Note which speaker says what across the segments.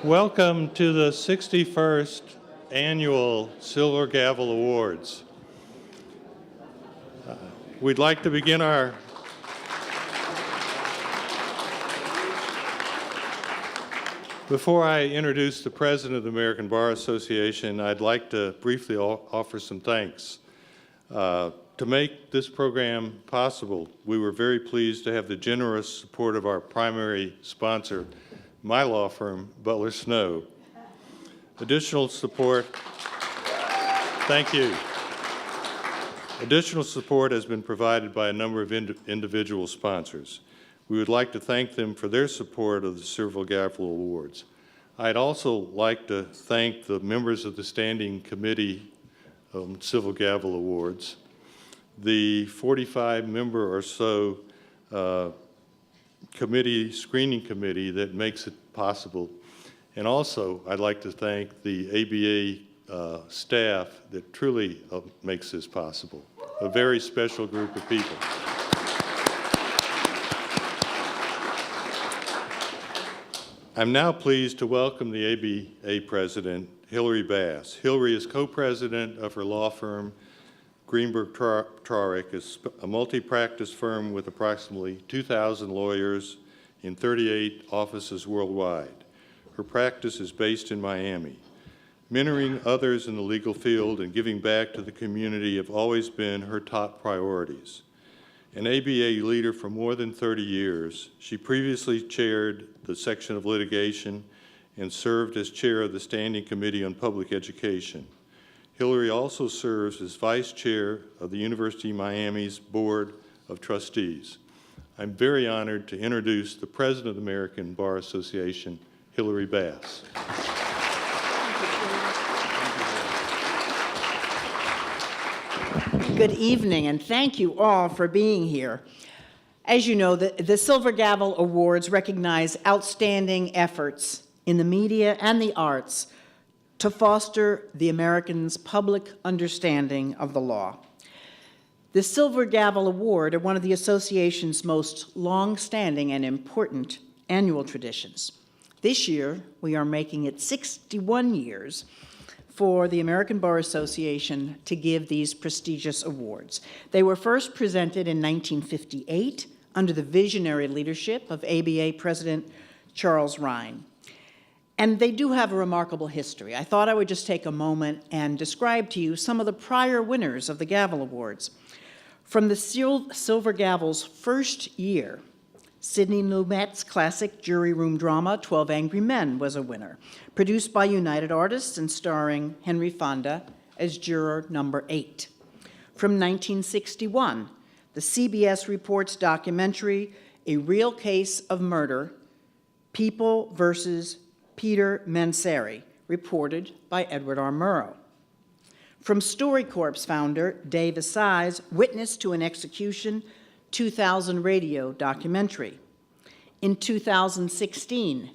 Speaker 1: Welcome to the 61st Annual Silver Gavel Awards. We'd like to begin our Before I introduce the President of the American Bar Association, I'd like to briefly offer some thanks. To make this program possible, we were very pleased to have the generous support of our primary sponsor, my law firm, Butler Snow. Additional support, thank you. Additional support has been provided by a number of individual sponsors. We would like to thank them for their support of the Silver Gavel Awards. I'd also like to thank the members of the Standing Committee on Silver Gavel Awards, the 45-member or so screening committee that makes it possible. And also, I'd like to thank the ABA staff that truly makes this possible, a very special group of people. I'm now pleased to welcome the ABA president, Hillary Bass. Hillary is co-president of her law firm, Greenberg Trarick, is a multi-practice firm with approximately 2,000 lawyers in 38 offices worldwide. Her practice is based in Miami. Mentoring others in the legal field and giving back to the community have always been her top priorities. An ABA leader for more than 30 years, she previously chaired the section of litigation and served as chair of the Standing Committee on Public Education. Hillary also serves as vice chair of the University of Miami's Board of Trustees. I'm very honored to introduce the President of the American Bar Association, Hillary Bass.
Speaker 2: Good evening, and thank you all for being here. As you know, the Silver Gavel Awards recognize outstanding efforts in the media and the arts to foster the Americans' public understanding of the law. The Silver Gavel Award are one of the association's most long-standing and important annual traditions. This year, we are making it 61 years for the American Bar Association to give these prestigious awards. They were first presented in 1958 under the visionary leadership of ABA President Charles Rhine. And they do have a remarkable history. I thought I would just take a moment and describe to you some of the prior winners of the Gavel Awards. From the Silver Gavel's first year, Sidney Lumet's classic jury room drama, 12 Angry Men, was a winner, produced by United Artists and starring Henry Fonda as juror number 8. From 1961, the CBS Reports documentary, A Real Case of Murder, People versus Peter Manseri, reported by Edward R. Murrow. From StoryCorp's founder, Dave Assay's Witness to an Execution, 2000 radio documentary. In 2016,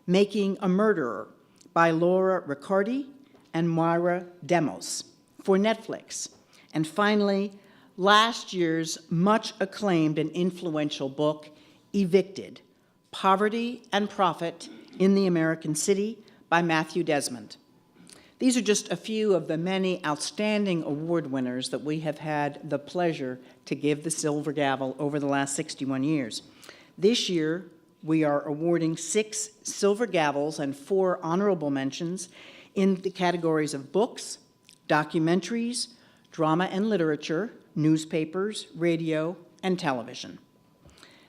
Speaker 2: Making a Murderer by Laura Riccardi and Moira Demos for Netflix. And finally, last year's much acclaimed and influential book, Evicted, Poverty and Profit in the American City by Matthew Desmond. These are just a few of the many outstanding award winners that we have had the pleasure to give the Silver Gavel over the last 61 years. This year, we are awarding 6 Silver Gavels and 4 honorable mentions in the categories of books, documentaries, drama and literature, newspapers, radio, and television.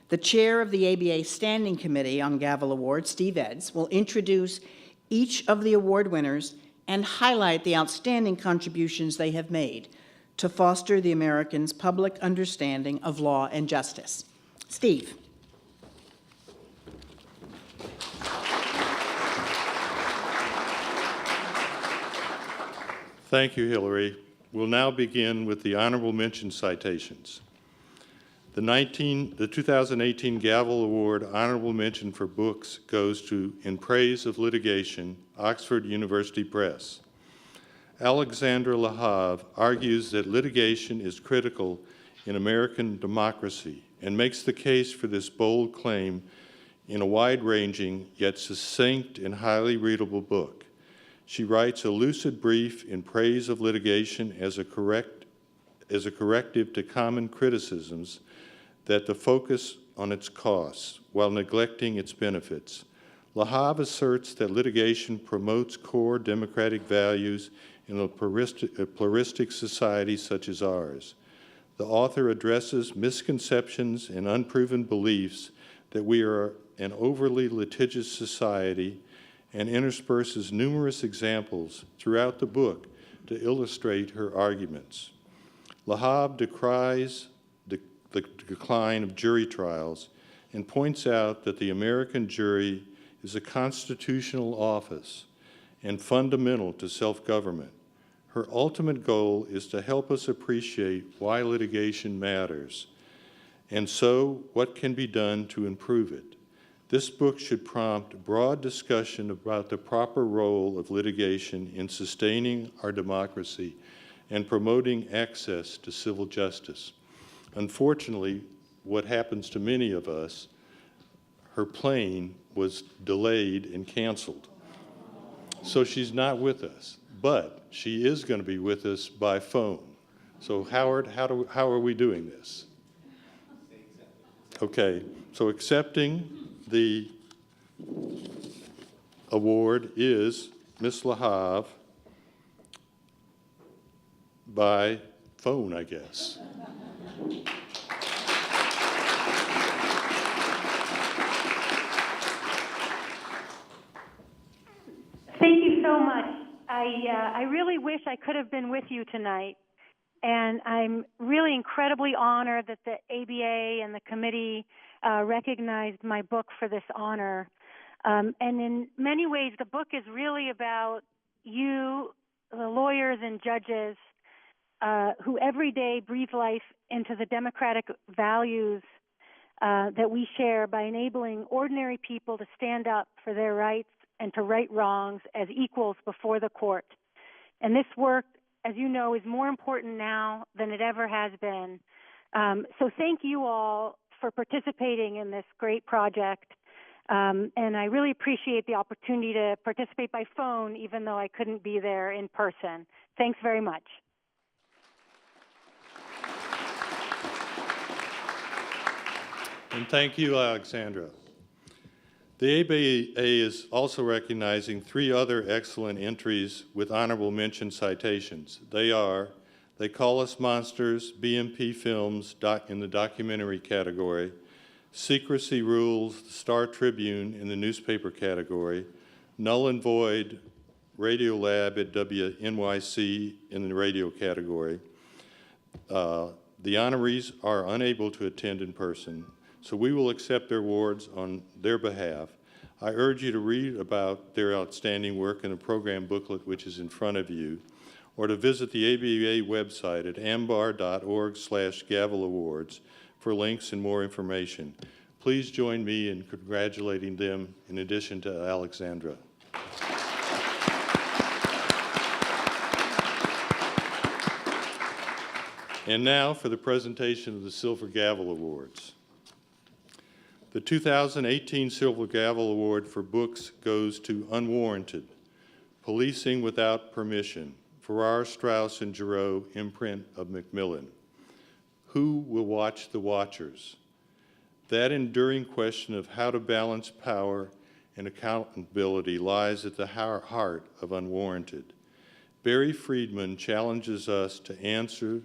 Speaker 2: The chair of the ABA Standing Committee on Gavel Awards, Steve Edds, will introduce each of the award winners and highlight the outstanding contributions they have made to foster the Americans' public understanding of law and justice. Steve.
Speaker 1: Thank you, Hillary. We'll now begin with the honorable mention citations. The 2018 Gavel Award honorable mention for books goes to In Praise of Litigation, Oxford University Press. Alexandra Lahav argues that litigation is critical in American democracy and makes the case for this bold claim in a wide-ranging yet succinct and highly readable book. She writes a lucid brief in praise of litigation as a corrective to common criticisms that the focus on its costs while neglecting its benefits. Lahab asserts that litigation promotes core democratic values in a pluralistic society such as ours. The author addresses misconceptions and unproven beliefs that we are an overly litigious society and intersperses numerous examples throughout the book to illustrate her arguments. Lahab decries the decline of jury trials and points out that the American jury is a constitutional office and fundamental to self-government. Her ultimate goal is to help us appreciate why litigation matters, and so what can be done to improve it. This book should prompt broad discussion about the proper role of litigation in sustaining our democracy and promoting access to civil justice. Unfortunately, what happens to many of us, her plane was delayed and canceled. So she's not with us, but she is going to be with us by phone. So Howard, how are we doing this? Okay, so accepting the award is Ms. Lahab by phone, I guess.
Speaker 3: Thank you so much. I really wish I could have been with you tonight, and I'm really incredibly honored that the ABA and the committee recognized my book for this honor. And in many ways, the book is really about you, the lawyers and judges, who every day breathe life into the democratic values that we share by enabling ordinary people to stand up for their rights and to right wrongs as equals before the court. And this work, as you know, is more important now than it ever has been. So thank you all for participating in this great project. And I really appreciate the opportunity to participate by phone, even though I couldn't be there in person. Thanks very much.
Speaker 1: And thank you, Alexandra. The ABA is also recognizing 3 other excellent entries with honorable mention citations. They are They Call Us Monsters, BMP Films in the documentary category, Secrecy Rules, the Star Tribune in the newspaper category, Null and Void, Radio Lab at WNYC in the radio category. The honorees are unable to attend in person, so we will accept their awards on their behalf. I urge you to read about their outstanding work in the program booklet, which is in front of you, or to visit the ABA website at ambar.org/Gavel Awards for links and more information. Please join me in congratulating them in addition to Alexandra. And now for the presentation of the Silver Gavel Awards. The 2018 Silver Gavel Award for books goes to Unwarranted, Policing Without Permission, Farrar, Straus, and Giroux, imprint of Macmillan. Who will watch the watchers? That enduring question of how to balance power and accountability lies at the heart of Unwarranted. Barry Friedman challenges us to answer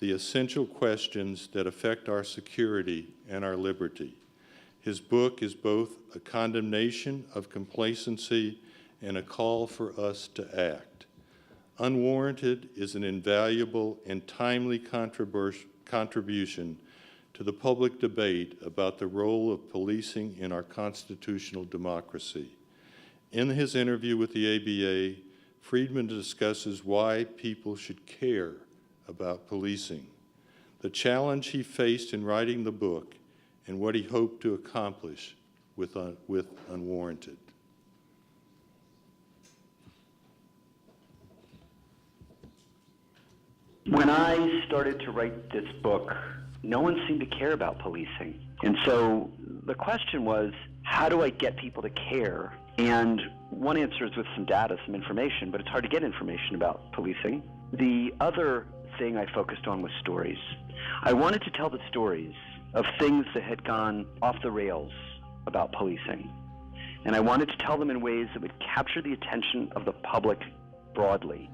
Speaker 1: the essential questions that affect our security and our liberty. His book is both a condemnation of complacency and a call for us to act. Unwarranted is an invaluable and timely contribution to the public debate about the role of policing in our constitutional democracy. In his interview with the ABA, Friedman discusses why people should care about policing, the challenge he faced in writing the book, and what he hoped to accomplish with Unwarranted.
Speaker 4: When I started to write this book, no one seemed to care about policing. And so the question was, how do I get people to care? And one answer is with some data, some information, but it's hard to get information about policing. The other thing I focused on was stories. I wanted to tell the stories of things that had gone off the rails about policing. And I wanted to tell them in ways that would capture the attention of the public broadly,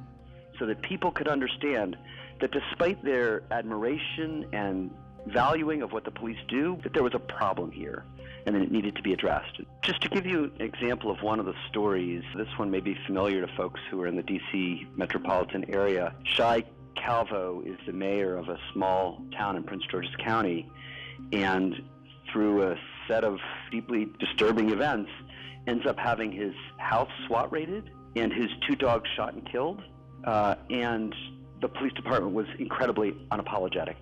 Speaker 4: so that people could understand that despite their admiration and valuing of what the police do, that there was a problem here and that it needed to be addressed. Just to give you an example of one of the stories, this one may be familiar to folks who are in the D.C. metropolitan area. Shai Calvo is the mayor of a small town in Prince George's County, and through a set of deeply disturbing events, ends up having his house SWAT raided and his 2 dogs shot and killed, and the police department was incredibly unapologetic.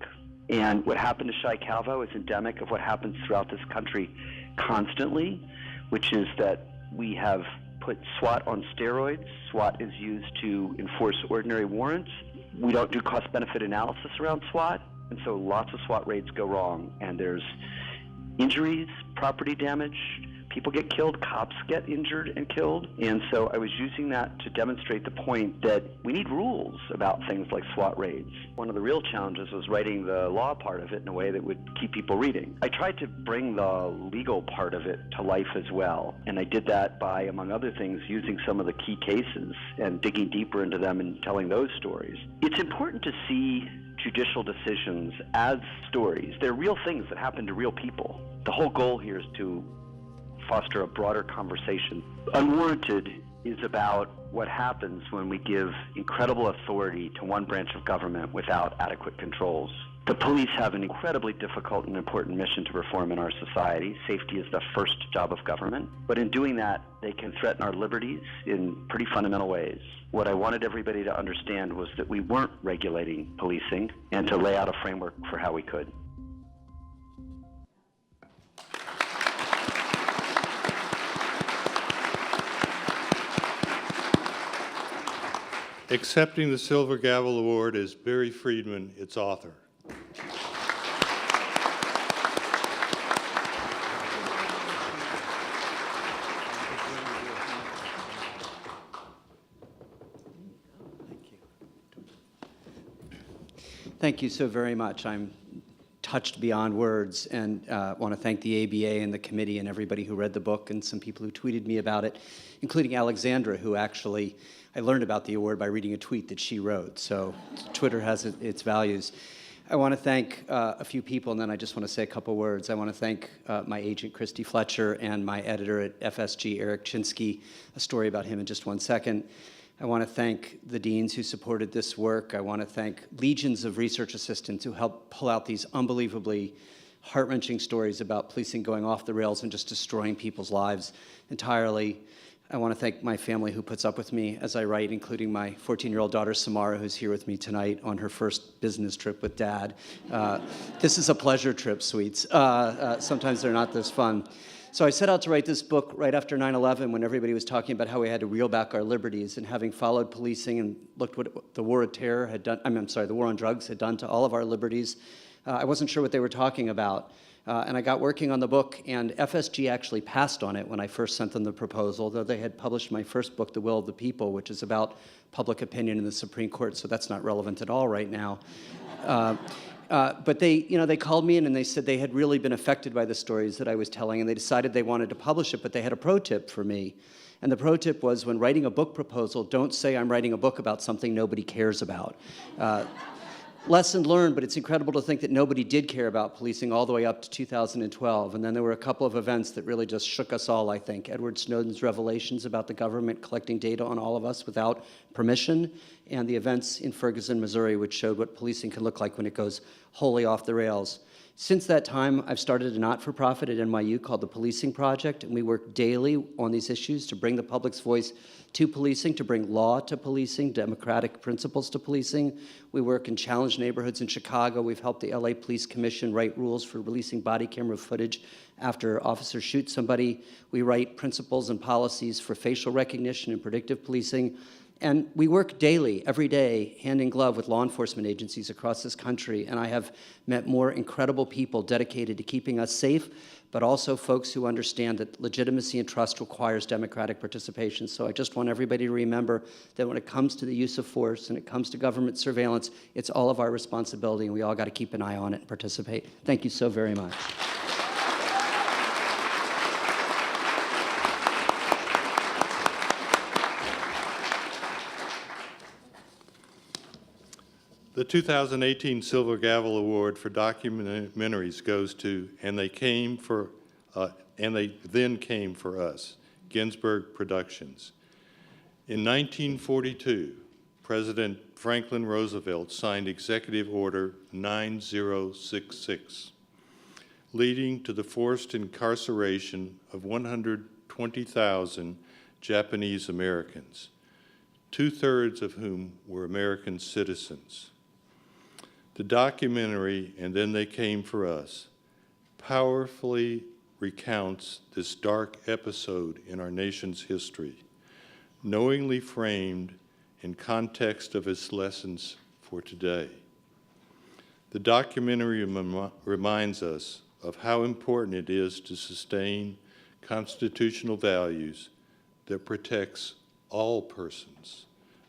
Speaker 4: And what happened to Shai Calvo is endemic of what happens throughout this country constantly, which is that we have put SWAT on steroids. SWAT is used to enforce ordinary warrants. We don't do cost-benefit analysis around SWAT, and so lots of SWAT raids go wrong, and there's injuries, property damage, people get killed, cops get injured and killed. And so I was using that to demonstrate the point that we need rules about things like SWAT raids. One of the real challenges was writing the law part of it in a way that would keep people reading. I tried to bring the legal part of it to life as well, and I did that by, among other things, using some of the key cases and digging deeper into them and telling those stories. It's important to see judicial decisions as stories. They're real things that happen to real people. The whole goal here is to foster a broader conversation. Unwarranted is about what happens when we give incredible authority to one branch of government without adequate controls. The police have an incredibly difficult and important mission to perform in our society. Safety is the first job of government. But in doing that, they can threaten our liberties in pretty fundamental ways. What I wanted everybody to understand was that we weren't regulating policing, and to lay out a framework for how we could.
Speaker 1: Accepting the Silver Gavel Award is Barry Friedman, its author.
Speaker 5: Thank you so very much. I'm touched beyond words, and want to thank the ABA and the committee and everybody who read the book and some people who tweeted me about it, including Alexandra, who actually, I learned about the award by reading a tweet that she wrote. So Twitter has its values. I want to thank a few people, and then I just want to say a couple words. I want to thank my agent, Christy Fletcher, and my editor at FSG, Eric Chinsky. A story about him in just one second. I want to thank the deans who supported this work. I want to thank legions of research assistants who helped pull out these unbelievably heart-wrenching stories about policing going off the rails and just destroying people's lives entirely. I want to thank my family who puts up with me as I write, including my 14-year-old daughter, Samara, who's here with me tonight on her first business trip with Dad. This is a pleasure trip, sweets. Sometimes they're not this fun. So I set out to write this book right after 9/11, when everybody was talking about how we had to reel back our liberties, and having followed policing and looked what the war of terror had done, the war on drugs had done to all of our liberties, I wasn't sure what they were talking about. And I got working on the book, and FSG actually passed on it when I first sent them the proposal, though they had published my first book, The Will of the People, which is about public opinion in the Supreme Court, so that's not relevant at all right now. But they called me in and they said they had really been affected by the stories that I was telling, and they decided they wanted to publish it, but they had a pro tip for me. And the pro tip was, when writing a book proposal, don't say I'm writing a book about something nobody cares about. Lesson learned, but it's incredible to think that nobody did care about policing all the way up to 2012. And then there were a couple of events that really just shook us all, I think. Edward Snowden's revelations about the government collecting data on all of us without permission, and the events in Ferguson, Missouri, which showed what policing can look like when it goes wholly off the rails. Since that time, I've started a not-for-profit at NYU called the Policing Project, and we work daily on these issues to bring the public's voice to policing, to bring law to policing, democratic principles to policing. We work in challenged neighborhoods in Chicago. We've helped the LA Police Commission write rules for releasing body camera footage after officers shoot somebody. We write principles and policies for facial recognition and predictive policing. And we work daily, every day, hand in glove with law enforcement agencies across this country, and I have met more incredible people dedicated to keeping us safe, but also folks who understand that legitimacy and trust requires democratic participation. So I just want everybody to remember that when it comes to the use of force and it comes to government surveillance, it's all of our responsibility, and we all got to keep an eye on it and participate. Thank you so very much.
Speaker 1: The 2018 Silver Gavel Award for documentaries goes to And They Then Came for Us, Ginsburg Productions. In 1942, President Franklin Roosevelt signed Executive Order 9066, leading to the forced incarceration of 120,000 Japanese Americans, 2/3 of whom were American citizens. The documentary, And Then They Came for Us, powerfully recounts this dark episode in our nation's history, knowingly framed in context of its lessons for today. The documentary reminds us of how important it is to sustain constitutional values that protects all persons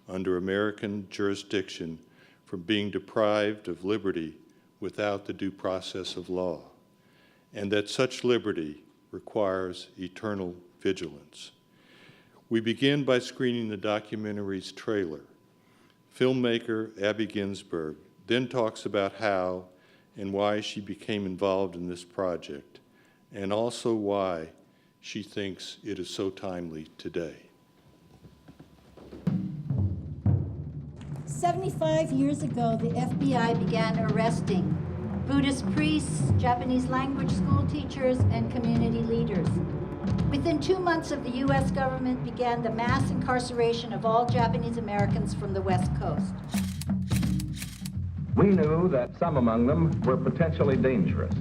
Speaker 1: under American jurisdiction from being deprived of liberty without the due process of law, and that such liberty requires eternal vigilance. We begin by screening the documentary's trailer. Filmmaker Abby Ginsburg then talks about how and why she became involved in this project, and also why she thinks it is so timely today.
Speaker 6: 75 years ago, the FBI began arresting Buddhist priests, Japanese language school teachers, and community leaders. Within 2 months of the U.S. government began the mass incarceration of all Japanese Americans from the West Coast.
Speaker 7: We knew that some among them were potentially dangerous.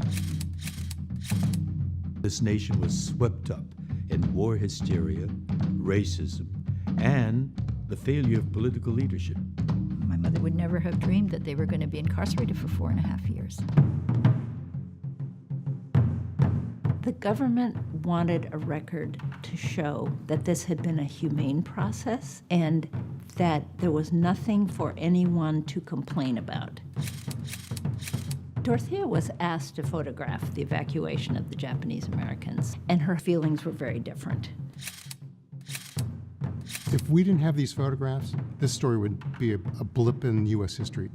Speaker 8: This nation was swept up in war hysteria, racism, and the failure of political leadership.
Speaker 9: My mother would never have dreamed that they were going to be incarcerated for 4.5 years. The government wanted a record to show that this had been a humane process and that there was nothing for anyone to complain about. Dorothea was asked to photograph the evacuation of the Japanese Americans, and her feelings were very different.
Speaker 10: If we didn't have these photographs, this story would be a blip in U.S. history.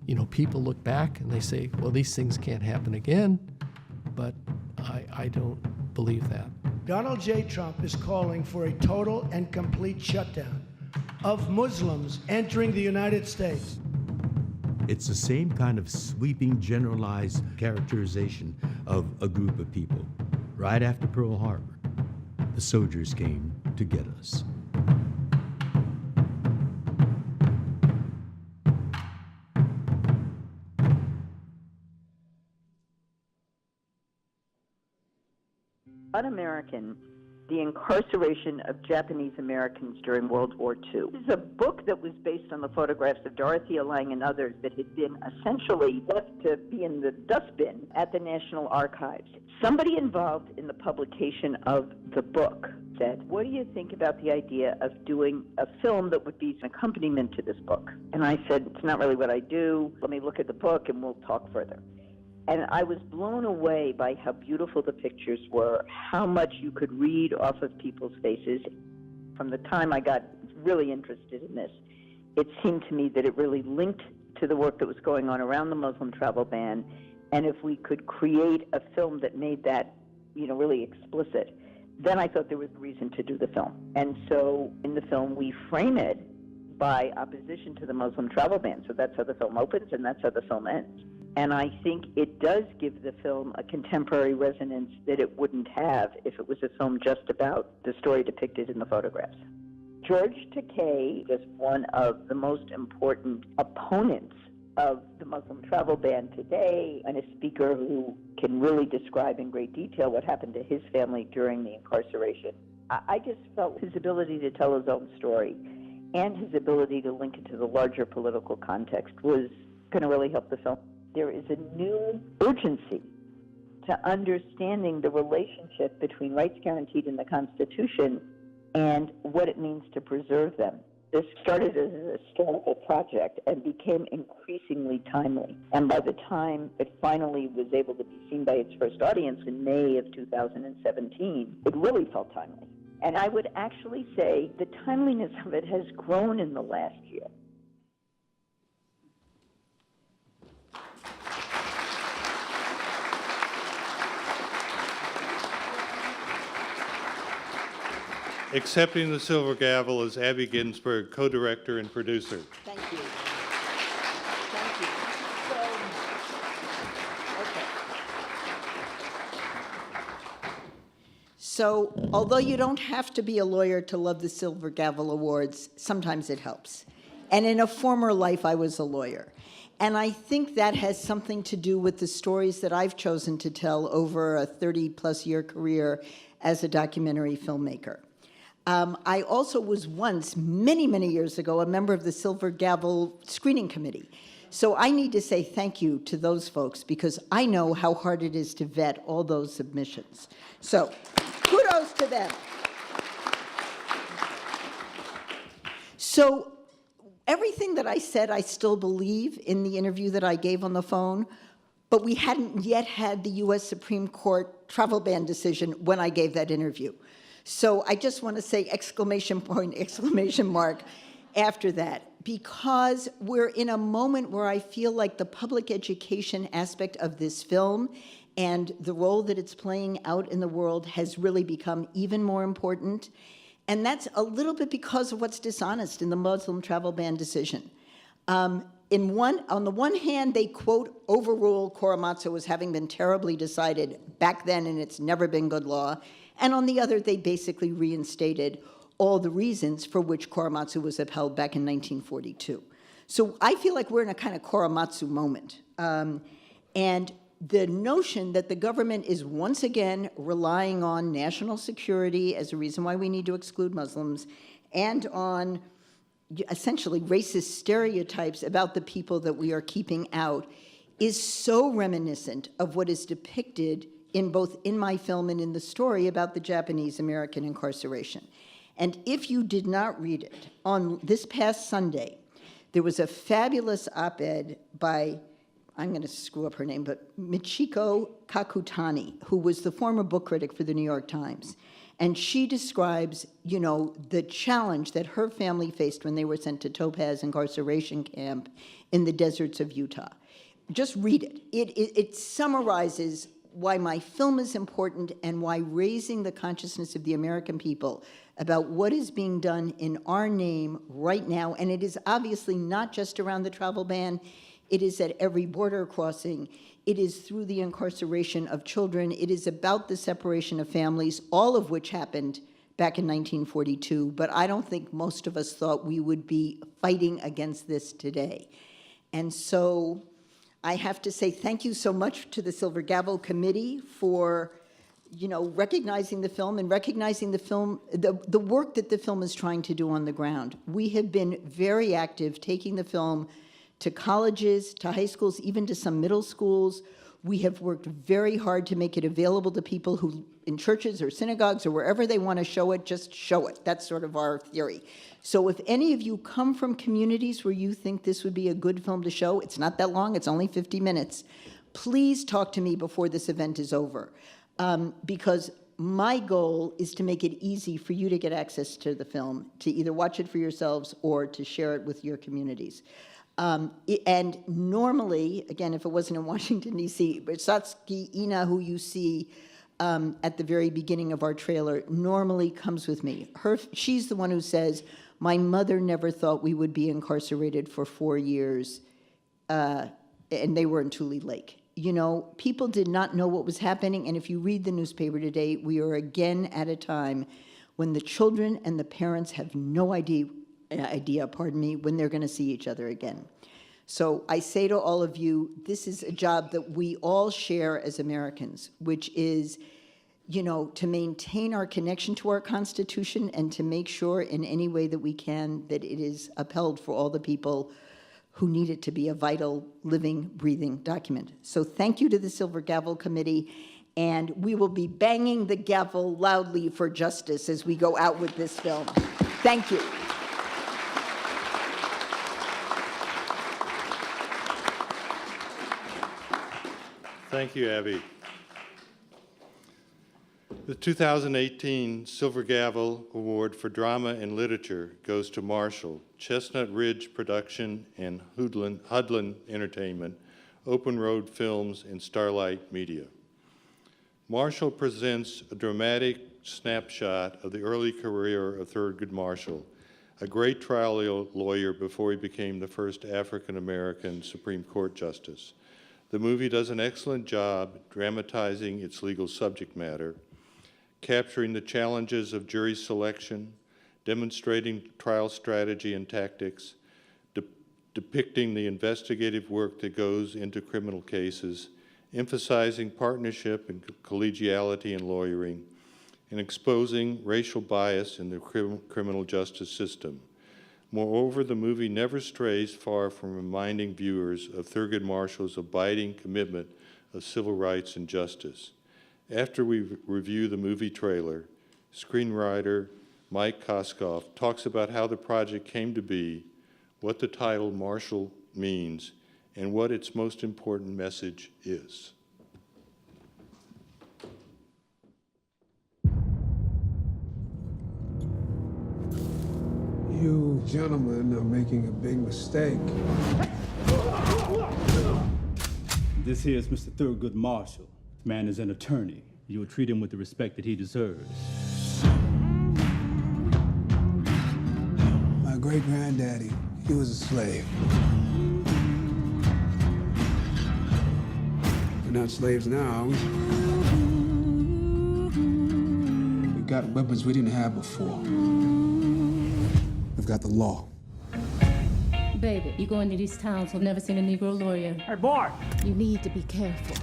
Speaker 11: You know, people look back and they say, well, these things can't happen again, but I don't believe that.
Speaker 12: Donald J. Trump is calling for a total and complete shutdown of Muslims entering the United States.
Speaker 8: It's the same kind of sweeping, generalized characterization of a group of people. Right after Pearl Harbor, the soldiers came to get us.
Speaker 13: Un-American, the incarceration of Japanese Americans during World War II. This is a book that was based on the photographs of Dorothea Lange and others that had been essentially left to be in the dustbin at the National Archives. Somebody involved in the publication of the book said, what do you think about the idea of doing a film that would be an accompaniment to this book? And I said, it's not really what I do. Let me look at the book and we'll talk further. And I was blown away by how beautiful the pictures were, how much you could read off of people's faces. From the time I got really interested in this, it seemed to me that it really linked to the work that was going on around the Muslim travel ban. And if we could create a film that made that, really explicit, then I thought there was a reason to do the film. And so in the film, we frame it by opposition to the Muslim travel ban. So that's how the film opens and that's how the film ends. And I think it does give the film a contemporary resonance that it wouldn't have if it was a film just about the story depicted in the photographs. George Takei is one of the most important opponents of the Muslim travel ban today, and a speaker who can really describe in great detail what happened to his family during the incarceration. I just felt his ability to tell his own story and his ability to link it to the larger political context was going to really help the film. There is a new urgency to understanding the relationship between rights guaranteed in the Constitution and what it means to preserve them. This started as a historical project and became increasingly timely. And by the time it finally was able to be seen by its first audience in May of 2017, it really felt timely. And I would actually say the timeliness of it has grown in the last year.
Speaker 1: Accepting the Silver Gavel is Abby Ginsburg, co-director and producer.
Speaker 2: Thank you. Thank you so much. Okay. So, although you don't have to be a lawyer to love the Silver Gavel Awards, sometimes it helps. And in a former life, I was a lawyer. And I think that has something to do with the stories that I've chosen to tell over a 30-plus year career as a documentary filmmaker. I also was once, many, many years ago, a member of the Silver Gavel Screening Committee. So I need to say thank you to those folks because I know how hard it is to vet all those submissions. So kudos to them. So everything that I said, I still believe in the interview that I gave on the phone, but we hadn't yet had the U.S. Supreme Court travel ban decision when I gave that interview. So I just want to say exclamation point, exclamation mark after that, because we're in a moment where I feel like the public education aspect of this film and the role that it's playing out in the world has really become even more important. And that's a little bit because of what's dishonest in the Muslim travel ban decision. On the one hand, they quote overrule Korematsu as having been terribly decided back then and it's never been good law. And on the other, they basically reinstated all the reasons for which Korematsu was upheld back in 1942. So I feel like we're in a kind of Korematsu moment. And the notion that the government is once again relying on national security as a reason why we need to exclude Muslims and on essentially racist stereotypes about the people that we are keeping out is so reminiscent of what is depicted in both in my film and in the story about the Japanese American incarceration. And if you did not read it, on this past Sunday, there was a fabulous op-ed by, I'm going to screw up her name, but Michiko Kakutani, who was the former book critic for the New York Times. And she describes, you know, the challenge that her family faced when they were sent to Topaz incarceration camp in the deserts of Utah. Just read it. It summarizes why my film is important and why raising the consciousness of the American people about what is being done in our name right now, and it is obviously not just around the travel ban, it is at every border crossing, it is through the incarceration of children, it is about the separation of families, all of which happened back in 1942, but I don't think most of us thought we would be fighting against this today. And so I have to say thank you so much to the Silver Gavel Committee for, you know, recognizing the film and recognizing the film, the work that the film is trying to do on the ground. We have been very active taking the film to colleges, to high schools, even to some middle schools. We have worked very hard to make it available to people who, in churches or synagogues or wherever they want to show it, just show it. That's sort of our theory. So if any of you come from communities where you think this would be a good film to show, it's not that long, it's only 50 minutes, please talk to me before this event is over. Because my goal is to make it easy for you to get access to the film, to either watch it for yourselves or to share it with your communities. And normally, again, if it wasn't in Washington, D.C., but Satsuki Ina, who you see at the very beginning of our trailer, normally comes with me. She's the one who says, my mother never thought we would be incarcerated for 4 years, and they were in Tule Lake. You know, people did not know what was happening, and if you read the newspaper today, we are again at a time when the children and the parents have no idea, when they're going to see each other again. So I say to all of you, this is a job that we all share as Americans, which is to maintain our connection to our Constitution and to make sure in any way that we can that it is upheld for all the people who need it to be a vital, living, breathing document. So thank you to the Silver Gavel Committee, and we will be banging the gavel loudly for justice as we go out with this film. Thank you.
Speaker 1: Thank you, Abby. The 2018 Silver Gavel Award for Drama and Literature goes to Marshall, Chestnut Ridge Production and Hudlin Entertainment, Open Road Films, and Starlight Media. Marshall presents a dramatic snapshot of the early career of Thurgood Marshall, a great trial lawyer before he became the first African-American Supreme Court justice. The movie does an excellent job dramatizing its legal subject matter, capturing the challenges of jury selection, demonstrating trial strategy and tactics, depicting the investigative work that goes into criminal cases, emphasizing partnership and collegiality in lawyering, and exposing racial bias in the criminal justice system. Moreover, the movie never strays far from reminding viewers of Thurgood Marshall's abiding commitment of civil rights and justice. After we review the movie trailer, screenwriter Mike Koskoff talks about how the project came to be, what the title Marshall means, and what its most important message is.
Speaker 14: You gentlemen are making a big mistake.
Speaker 15: This here is Mr. Thurgood Marshall. Man is an attorney. You will treat him with the respect that he deserves.
Speaker 14: My great-granddaddy, he was a slave. We're not slaves now. We got weapons we didn't have before. We've got the law.
Speaker 16: Baby, you go into these towns who've never seen a Negro lawyer.
Speaker 12: Hey, boy!
Speaker 16: You need to be careful.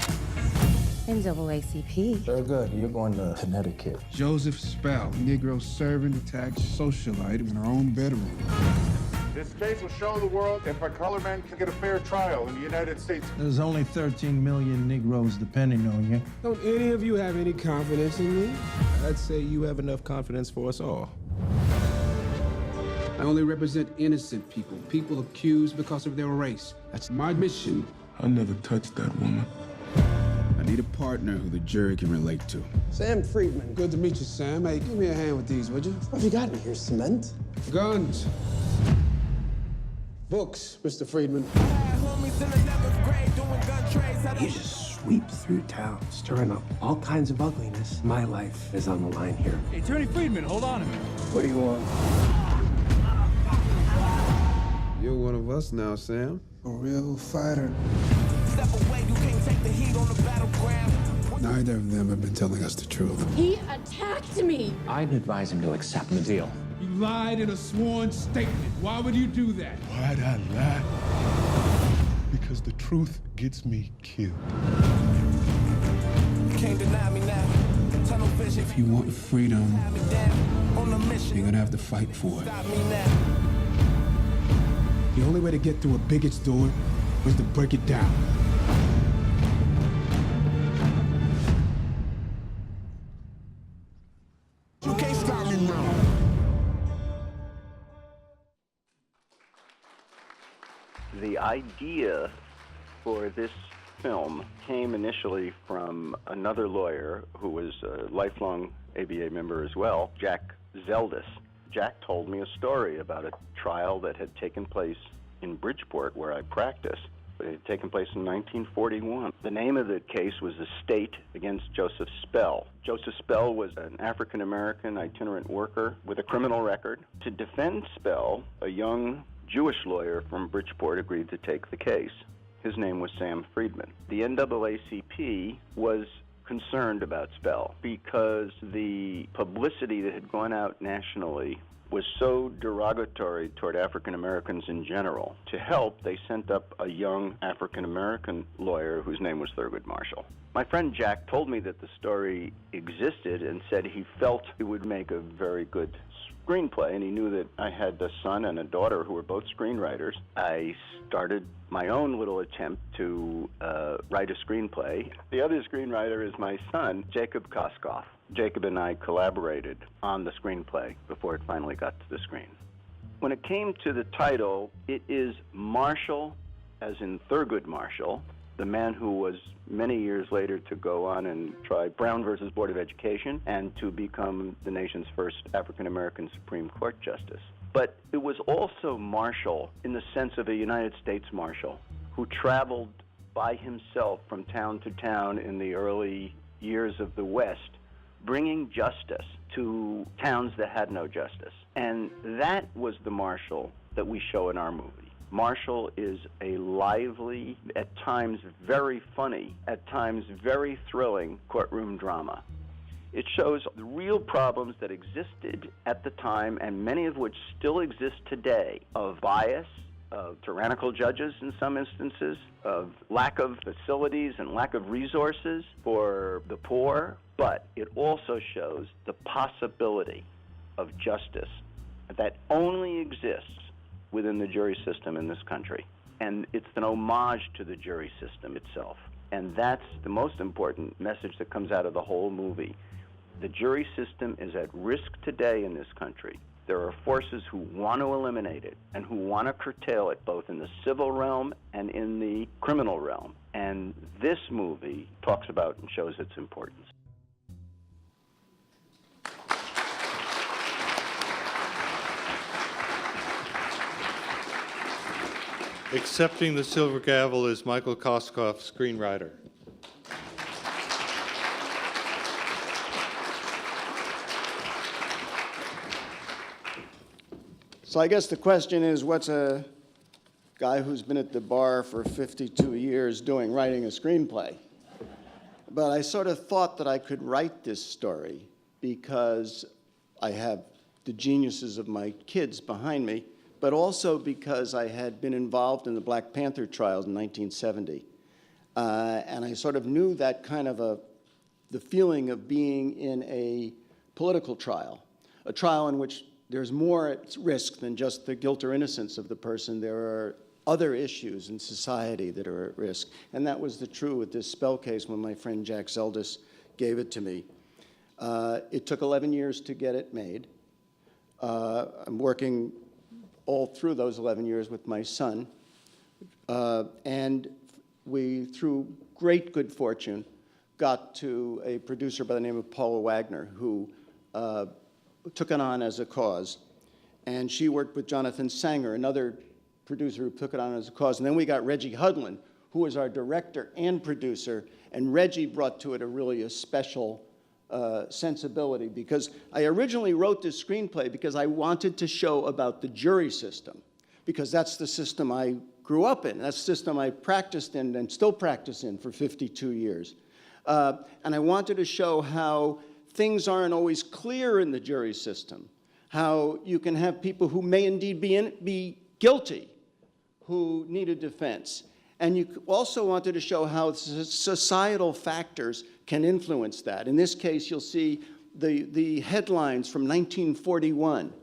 Speaker 16: NAACP.
Speaker 7: Thurgood, you're going to Connecticut.
Speaker 14: Joseph Spell, Negro servant, attached socialite in her own bedroom.
Speaker 17: This case will show the world if a colored man can get a fair trial in the United States.
Speaker 18: There's only 13 million Negroes depending on you.
Speaker 14: Don't any of you have any confidence in me? I'd say you have enough confidence for us all. I only represent innocent people, people accused because of their race. That's my mission.
Speaker 19: I never touched that woman.
Speaker 14: I need a partner who the jury can relate to.
Speaker 20: Sam Friedman.
Speaker 14: Good to meet you, Sam. Hey, give me a hand with these, would you?
Speaker 20: What have you got in here, cement?
Speaker 14: Guns.
Speaker 20: Books, Mr. Friedman. You just sweep through town, stirring up all kinds of ugliness. My life is on the line here.
Speaker 15: Hey, Attorney Friedman, hold on a minute.
Speaker 20: What do you want?
Speaker 14: You're one of us now, Sam. A real fighter.
Speaker 21: Step away, you can't take the heat on the battleground.
Speaker 14: Neither of them have been telling us the truth.
Speaker 16: He attacked me.
Speaker 7: I'd advise him to accept the deal.
Speaker 14: You lied in a sworn statement. Why would you do that?
Speaker 19: Why'd I lie? Because the truth gets me killed.
Speaker 21: You can't deny me now. Tunnel vision.
Speaker 14: If you want freedom, you're gonna have to fight for it. The only way to get through a bigot's door was to break it down.
Speaker 21: You can't stop me now.
Speaker 4: The idea for this film came initially from another lawyer who was a lifelong ABA member as well, Jack Zeldis. Jack told me a story about a trial that had taken place in Bridgeport, where I practice. It had taken place in 1941. The name of the case was The State against Joseph Spell. Joseph Spell was an African-American itinerant worker with a criminal record. To defend Spell, a young Jewish lawyer from Bridgeport agreed to take the case. His name was Sam Friedman. The NAACP was concerned about Spell because the publicity that had gone out nationally
Speaker 3: was so derogatory toward African Americans in general. To help, they sent up a young African American lawyer whose name was Thurgood Marshall. My friend Jack told me that the story existed and said he felt it would make a very good screenplay, and he knew that I had a son and a daughter who were both screenwriters. I started my own little attempt to write a screenplay. The other screenwriter is my son, Jacob Koskoff. Jacob and I collaborated on the screenplay before it finally got to the screen. When it came to the title, it is Marshall, as in Thurgood Marshall, the man who was many years later to go on and try Brown versus Board of Education and to become the nation's first African-American Supreme Court justice. But it was also Marshall in the sense of a United States Marshal who traveled by himself from town to town in the early years of the West, bringing justice to towns that had no justice. And that was the Marshall that we show in our movie. Marshall is a lively, at times very funny, at times very thrilling courtroom drama. It shows the real problems that existed at the time, and many of which still exist today, of bias, of tyrannical judges in some instances, of lack of facilities and lack of resources for the poor. But it also shows the possibility of justice that only exists within the jury system in this country. And it's an homage to the jury system itself. And that's the most important message that comes out of the whole movie. The jury system is at risk today in this country. There are forces who want to eliminate it and who want to curtail it, both in the civil realm and in the criminal realm. And this movie talks about and shows its importance.
Speaker 1: Accepting the Silver Gavel is Michael Koskoff, screenwriter.
Speaker 22: So I guess the question is, what's a guy who's been at the bar for 52 years doing writing a screenplay? But I sort of thought that I could write this story because I have the geniuses of my kids behind me, but also because I had been involved in the Black Panther trials in 1970. And I sort of knew that kind of the feeling of being in a political trial, a trial in which there's more at risk than just the guilt or innocence of the person. There are other issues in society that are at risk. And that was true with this Spell case when my friend Jack Zeldis gave it to me. It took 11 years to get it made. I'm working all through those 11 years with my son. And we, through great good fortune, got to a producer by the name of Paula Wagner, who took it on as a cause. And she worked with Jonathan Sanger, another producer who took it on as a cause. And then we got Reggie Hudlin, who was our director and producer. And Reggie brought to it a special sensibility, because I originally wrote this screenplay because I wanted to show about the jury system, because that's the system I grew up in. That's the system I practiced in and still practice in for 52 years. And I wanted to show how things aren't always clear in the jury system, how you can have people who may indeed be guilty who need a defense. And you also wanted to show how societal factors can influence that. In this case, you'll see the headlines from 1941,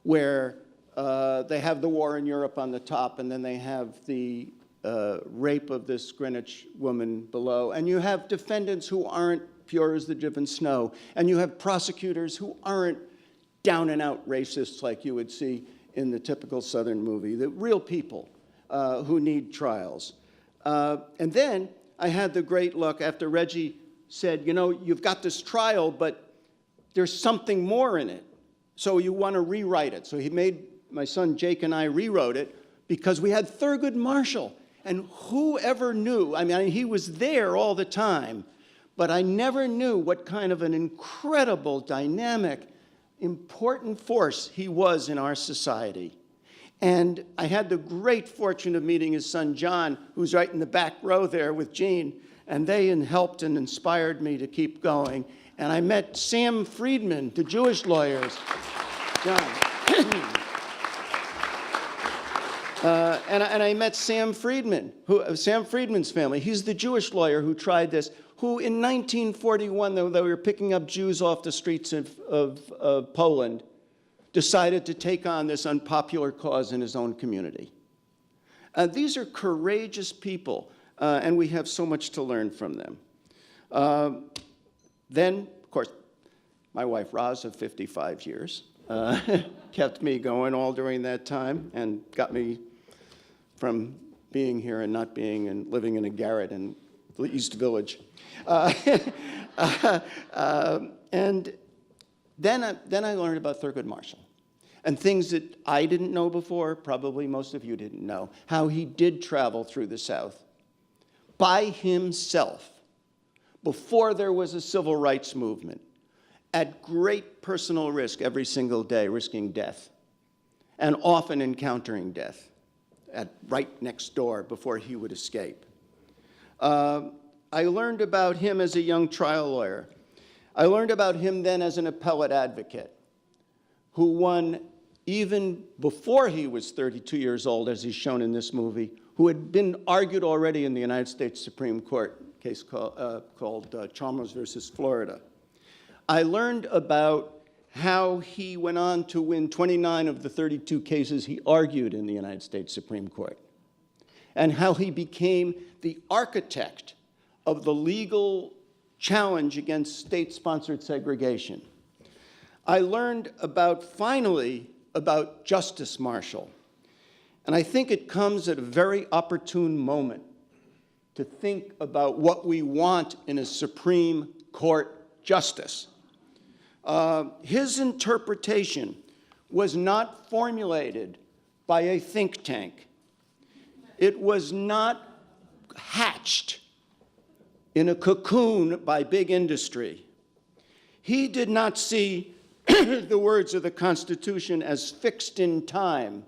Speaker 22: where they have the war in Europe on the top, and then they have the rape of this Greenwich woman below. And you have defendants who aren't pure as the driven snow. And you have prosecutors who aren't down-and-out racists like you would see in the typical Southern movie, the real people who need trials. And then I had the great luck after Reggie said, you know, you've got this trial, but there's something more in it. So you want to rewrite it. So he made, my son Jake and I rewrote it because we had Thurgood Marshall. And who ever knew? I mean, he was there all the time, but I never knew what kind of an incredible, dynamic, important force he was in our society. And I had the great fortune of meeting his son, John, who's right in the back row there with Gene, and they helped and inspired me to keep going. And I met Sam Friedman, the Jewish lawyers. John. And I met Sam Friedman, Sam Friedman's family. He's the Jewish lawyer who tried this, who in 1941, though they were picking up Jews off the streets of Poland, decided to take on this unpopular cause in his own community. These are courageous people, and we have so much to learn from them. Then, of course, my wife, Roz, of 55 years, kept me going all during that time and got me from being here and not being and living in a garret in the East Village. And then I learned about Thurgood Marshall and things that I didn't know before, probably most of you didn't know, how he did travel through the South by himself before there was a civil rights movement, at great personal risk every single day, risking death, and often encountering death right next door before he would escape. I learned about him as a young trial lawyer. I learned about him then as an appellate advocate who won even before he was 32 years old, as he's shown in this movie, who had been argued already in the United States Supreme Court, a case called Chalmers versus Florida. I learned about how he went on to win 29 of the 32 cases he argued in the United States Supreme Court, and how he became the architect of the legal challenge against state-sponsored segregation. I learned finally about Justice Marshall, and I think it comes at a very opportune moment to think about what we want in a Supreme Court justice. His interpretation was not formulated by a think tank. It was not hatched in a cocoon by big industry. He did not see the words of the Constitution as fixed in time,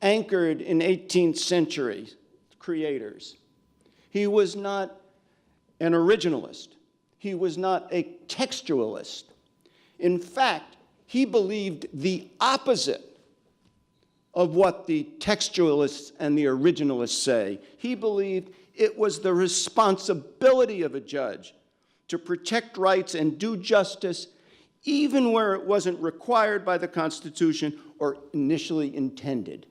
Speaker 22: anchored in 18th century creators. He was not an originalist. He was not a textualist. In fact, he believed the opposite of what the textualists and the originalists say. He believed it was the responsibility of a judge to protect rights and do justice even where it wasn't required by the Constitution or initially intended.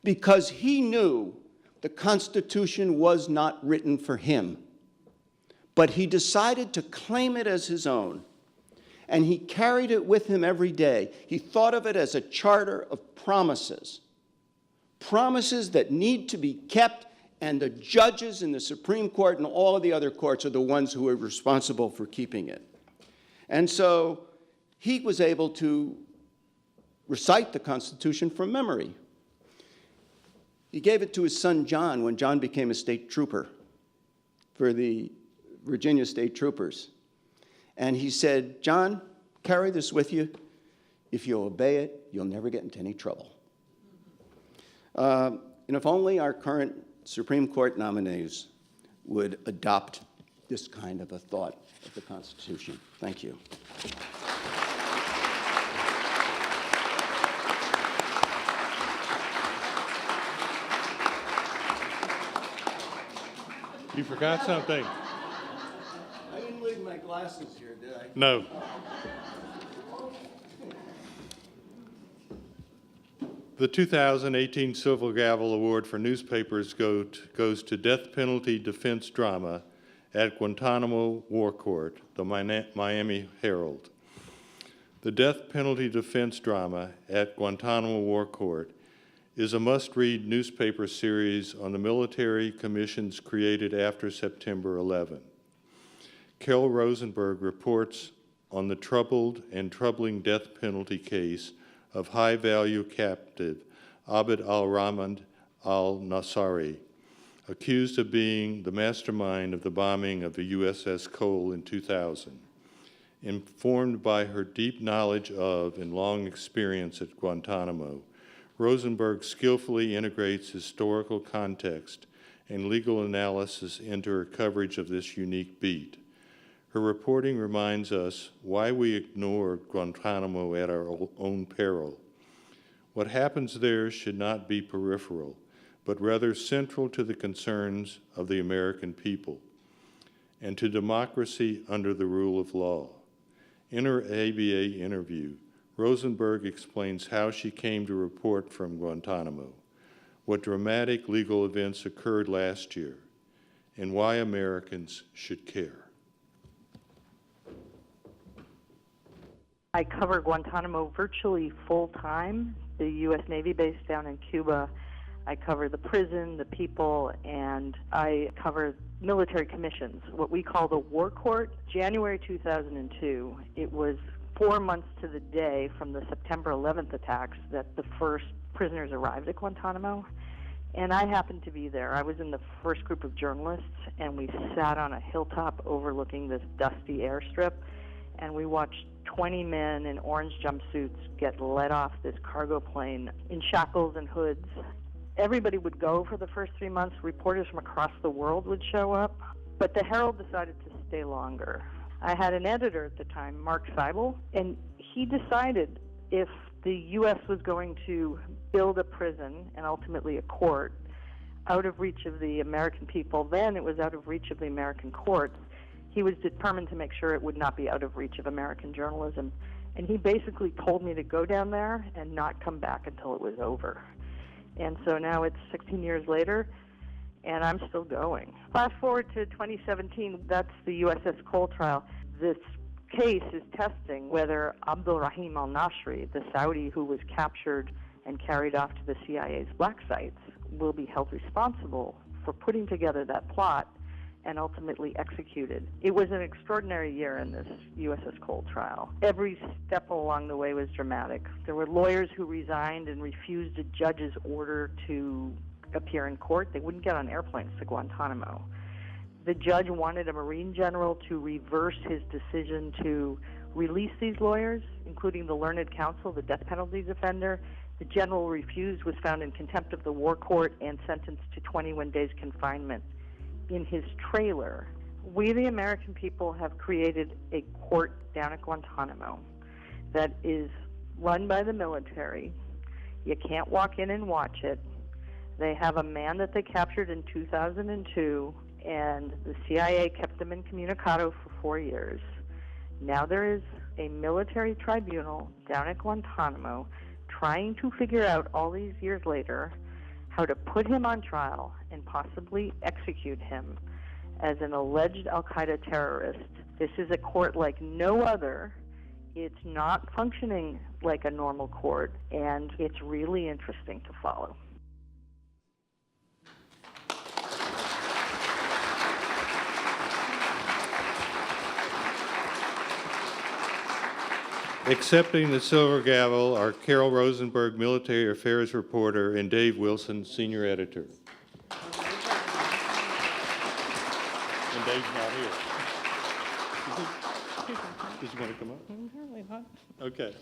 Speaker 22: Because he knew the Constitution was not written for him, but he decided to claim it as his own. And he carried it with him every day. He thought of it as a charter of promises, promises that need to be kept, and the judges in the Supreme Court and all of the other courts are the ones who are responsible for keeping it. And so he was able to recite the Constitution from memory. He gave it to his son John when John became a state trooper for the Virginia State Troopers. And he said, John, carry this with you. If you obey it, you'll never get into any trouble. And if only our current Supreme Court nominees would adopt this kind of a thought of the Constitution. Thank you.
Speaker 1: You forgot something.
Speaker 22: I didn't leave my glasses here, did I?
Speaker 1: No. The 2018 Silver Gavel Award for Newspapers goes to Death Penalty Defense Drama at Guantanamo War Court, the Miami Herald. The Death Penalty Defense Drama at Guantanamo War Court is a must-read newspaper series on the military commissions created after September 11. Kel Rosenberg reports on the troubled and troubling death penalty case of high-value captive Abd al-Rahman al-Nassari, accused of being the mastermind of the bombing of the USS Cole in 2000. Informed by her deep knowledge of and long experience at Guantanamo, Rosenberg skillfully integrates historical context and legal analysis into her coverage of this unique beat. Her reporting reminds us why we ignored Guantanamo at our own peril. What happens there should not be peripheral, but rather central to the concerns of the American people and to democracy under the rule of law. In her ABA interview, Rosenberg explains how she came to report from Guantanamo, what dramatic legal events occurred last year, and why Americans should care.
Speaker 5: I cover Guantanamo virtually full-time, the U.S. Navy base down in Cuba. I cover the prison, the people, and I cover military commissions, what we call the War Court. January 2002, it was 4 months to the day from the September 11th attacks that the first prisoners arrived at Guantanamo. And I happened to be there. I was in the first group of journalists, and we sat on a hilltop overlooking this dusty airstrip, and we watched 20 men in orange jumpsuits get let off this cargo plane in shackles and hoods. Everybody would go for the first 3 months. Reporters from across the world would show up, but the Herald decided to stay longer. I had an editor at the time, Mark Seibel, and he decided if the U.S. was going to build a prison and ultimately a court out of reach of the American people, then it was out of reach of the American courts. He was determined to make sure it would not be out of reach of American journalism. And he basically told me to go down there and not come back until it was over. And so now it's 16 years later, and I'm still going. Fast forward to 2017, that's the USS Cole trial. This case is testing whether Abdul Rahim al-Nashri, the Saudi who was captured and carried off to the CIA's black sites, will be held responsible for putting together that plot and ultimately executed. It was an extraordinary year in this USS Cole trial. Every step along the way was dramatic. There were lawyers who resigned and refused a judge's order to appear in court. They wouldn't get on airplanes to Guantanamo. The judge wanted a Marine general to reverse his decision to release these lawyers, including the learned counsel, the death penalty defender. The general refused, was found in contempt of the War Court, and sentenced to 21 days confinement in his trailer. We, the American people, have created a court down at Guantanamo that is run by the military. You can't walk in and watch it. They have a man that they captured in 2002, and the CIA kept them incommunicado for 4 years. Now there is a military tribunal down at Guantanamo trying to figure out all these years later how to put him on trial and possibly execute him as an alleged al-Qaeda terrorist. This is a court like no other. It's not functioning like a normal court, and it's really interesting to follow.
Speaker 1: Accepting the Silver Gavel are Carol Rosenberg, Military Affairs Reporter, and Dave Wilson, Senior Editor. And Dave's not here. Did you want to come up?
Speaker 6: Apparently not.
Speaker 1: Okay.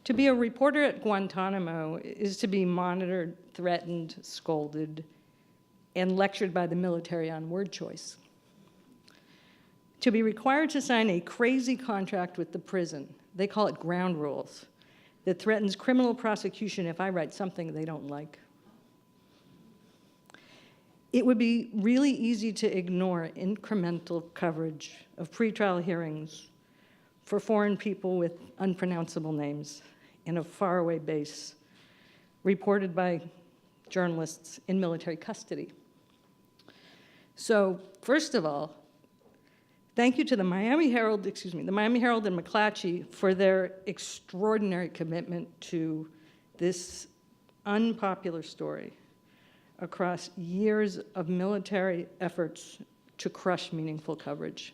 Speaker 6: To be a reporter at Guantanamo is to be monitored, threatened, scolded, and lectured by the military on word choice. To be required to sign a crazy contract with the prison, they call it ground rules, that threatens criminal prosecution if I write something they don't like. It would be really easy to ignore incremental coverage of pretrial hearings for foreign people with unpronounceable names in a faraway base, reported by journalists in military custody. So, first of all, thank you to the Miami Herald and McClatchy for their extraordinary commitment to this unpopular story across years of military efforts to crush meaningful coverage.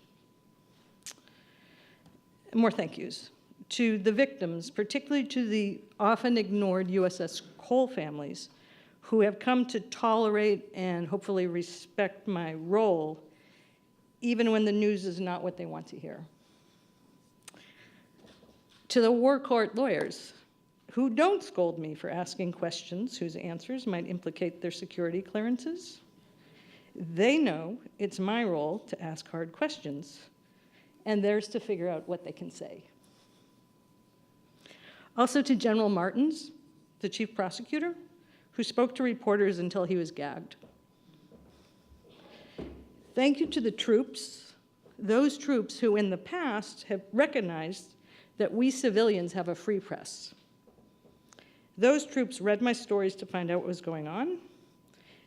Speaker 6: More thank yous. To the victims, particularly to the often ignored USS Cole families, who have come to tolerate and hopefully respect my role, even when the news is not what they want to hear. To the War Court lawyers, who don't scold me for asking questions whose answers might implicate their security clearances. They know it's my role to ask hard questions, and theirs to figure out what they can say. Also to General Martins, the chief prosecutor, who spoke to reporters until he was gagged. Thank you to the troops, those troops who in the past have recognized that we civilians have a free press. Those troops read my stories to find out what was going on.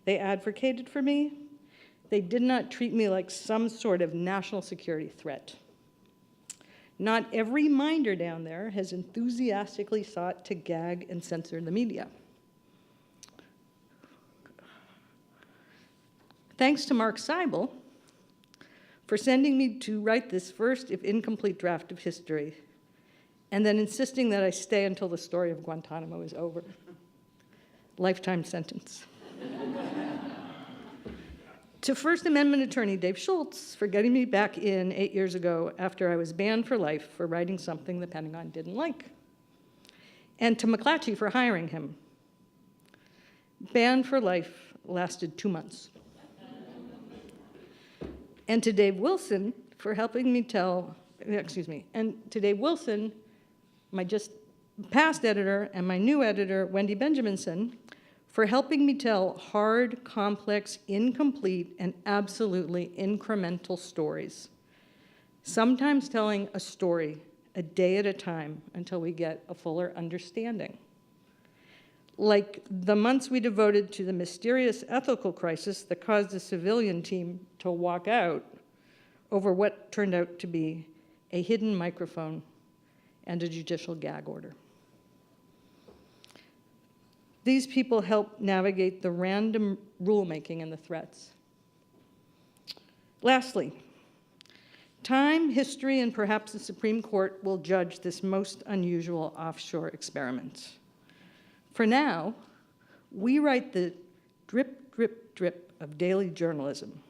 Speaker 6: They advocated for me. They did not treat me like some sort of national security threat. Not every minder down there has enthusiastically sought to gag and censor the media. Thanks to Mark Seibel for sending me to write this first, if incomplete, draft of history, and then insisting that I stay until the story of Guantanamo is over. Lifetime sentence. To First Amendment attorney Dave Schultz for getting me back in 8 years ago after I was banned for life for writing something the Pentagon didn't like. And to McClatchy for hiring him. Banned for life lasted 2 months. And to Dave Wilson for helping me and to Dave Wilson, my just past editor, and my new editor, Wendy Benjaminson, for helping me tell hard, complex, incomplete, and absolutely incremental stories. Sometimes telling a story a day at a time until we get a fuller understanding. Like the months we devoted to the mysterious ethical crisis that caused the civilian team to walk out over what turned out to be a hidden microphone and a judicial gag order. These people help navigate the random rulemaking and the threats. Lastly, time, history, and perhaps the Supreme Court will judge this most unusual offshore experiment. For now, we write the drip, drip, drip of daily journalism,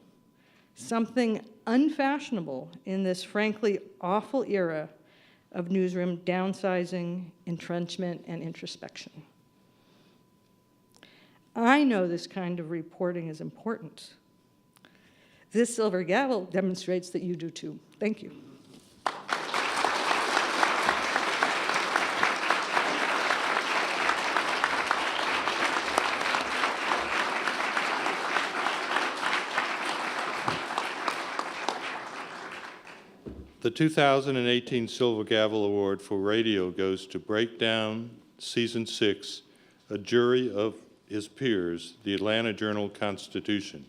Speaker 6: something unfashionable in this frankly awful era of newsroom downsizing, entrenchment, and introspection. I know this kind of reporting is important. This silver gavel demonstrates that you do too. Thank you.
Speaker 1: The 2018 Silver Gavel Award for Radio goes to Breakdown, Season 6, A Jury of His Peers, the Atlanta Journal-Constitution.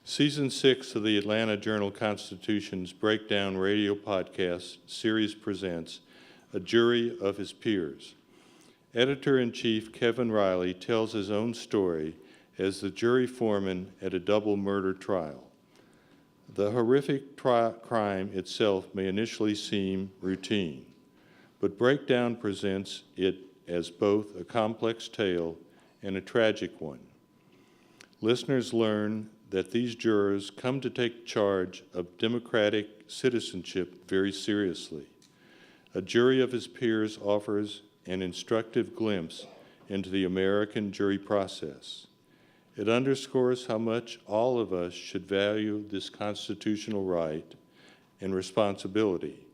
Speaker 1: Season 6 of the Atlanta Journal-Constitution's Breakdown radio podcast series presents A Jury of His Peers. Editor-in-Chief Kevin Riley tells his own story as the jury foreman at a double murder trial. The horrific crime itself may initially seem routine, but Breakdown presents it as both a complex tale and a tragic one. Listeners learn that these jurors come to take charge of democratic citizenship very seriously. A Jury of His Peers offers an instructive glimpse into the American jury process. It underscores how much all of us should value this constitutional right and responsibility,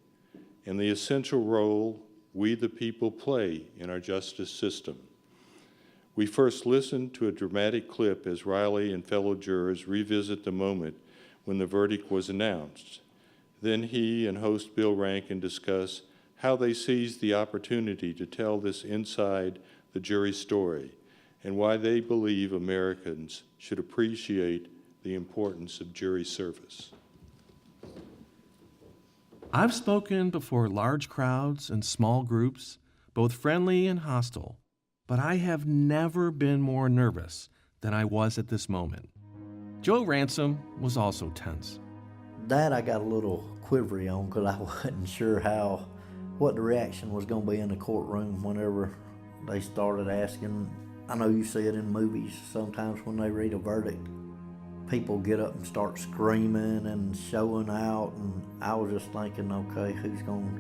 Speaker 1: and the essential role we the people play in our justice system. We first listened to a dramatic clip as Riley and fellow jurors revisit the moment when the verdict was announced. Then he and host Bill Rankin discuss how they seized the opportunity to tell this inside the jury story, and why they believe Americans should appreciate the importance of jury service.
Speaker 9: I've spoken before large crowds and small groups, both friendly and hostile, but I have never been more nervous than I was at this moment. Joe Ransom was also tense.
Speaker 10: That I got a little quivery on because I wasn't sure what the reaction was going to be in the courtroom whenever they started asking. I know you see it in movies sometimes when they read a verdict. People get up and start screaming and showing out, and I was just thinking, okay, who's going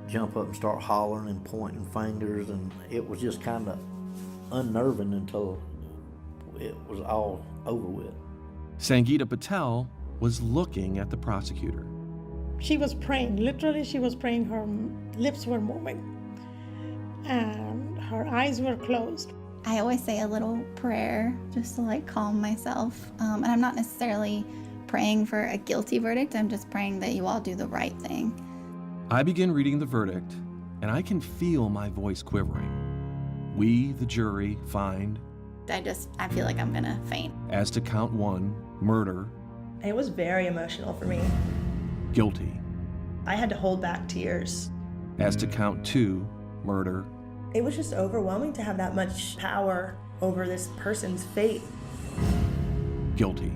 Speaker 10: to jump up and start hollering and pointing fingers, and it was just kind of unnerving until it was all over with.
Speaker 9: Sangeeta Patel was looking at the prosecutor.
Speaker 8: She was praying, literally she was praying, her lips were moving and her eyes were closed.
Speaker 11: I always say a little prayer just to like calm myself. And I'm not necessarily praying for a guilty verdict, I'm just praying that you all do the right thing.
Speaker 9: I begin reading the verdict, and I can feel my voice quivering. We, the jury, find,
Speaker 11: I feel like I'm gonna faint.
Speaker 9: as to count 1, murder,
Speaker 23: It was very emotional for me.
Speaker 9: guilty.
Speaker 23: I had to hold back tears.
Speaker 9: As to count 2, murder,
Speaker 23: It was just overwhelming to have that much power over this person's fate.
Speaker 9: guilty.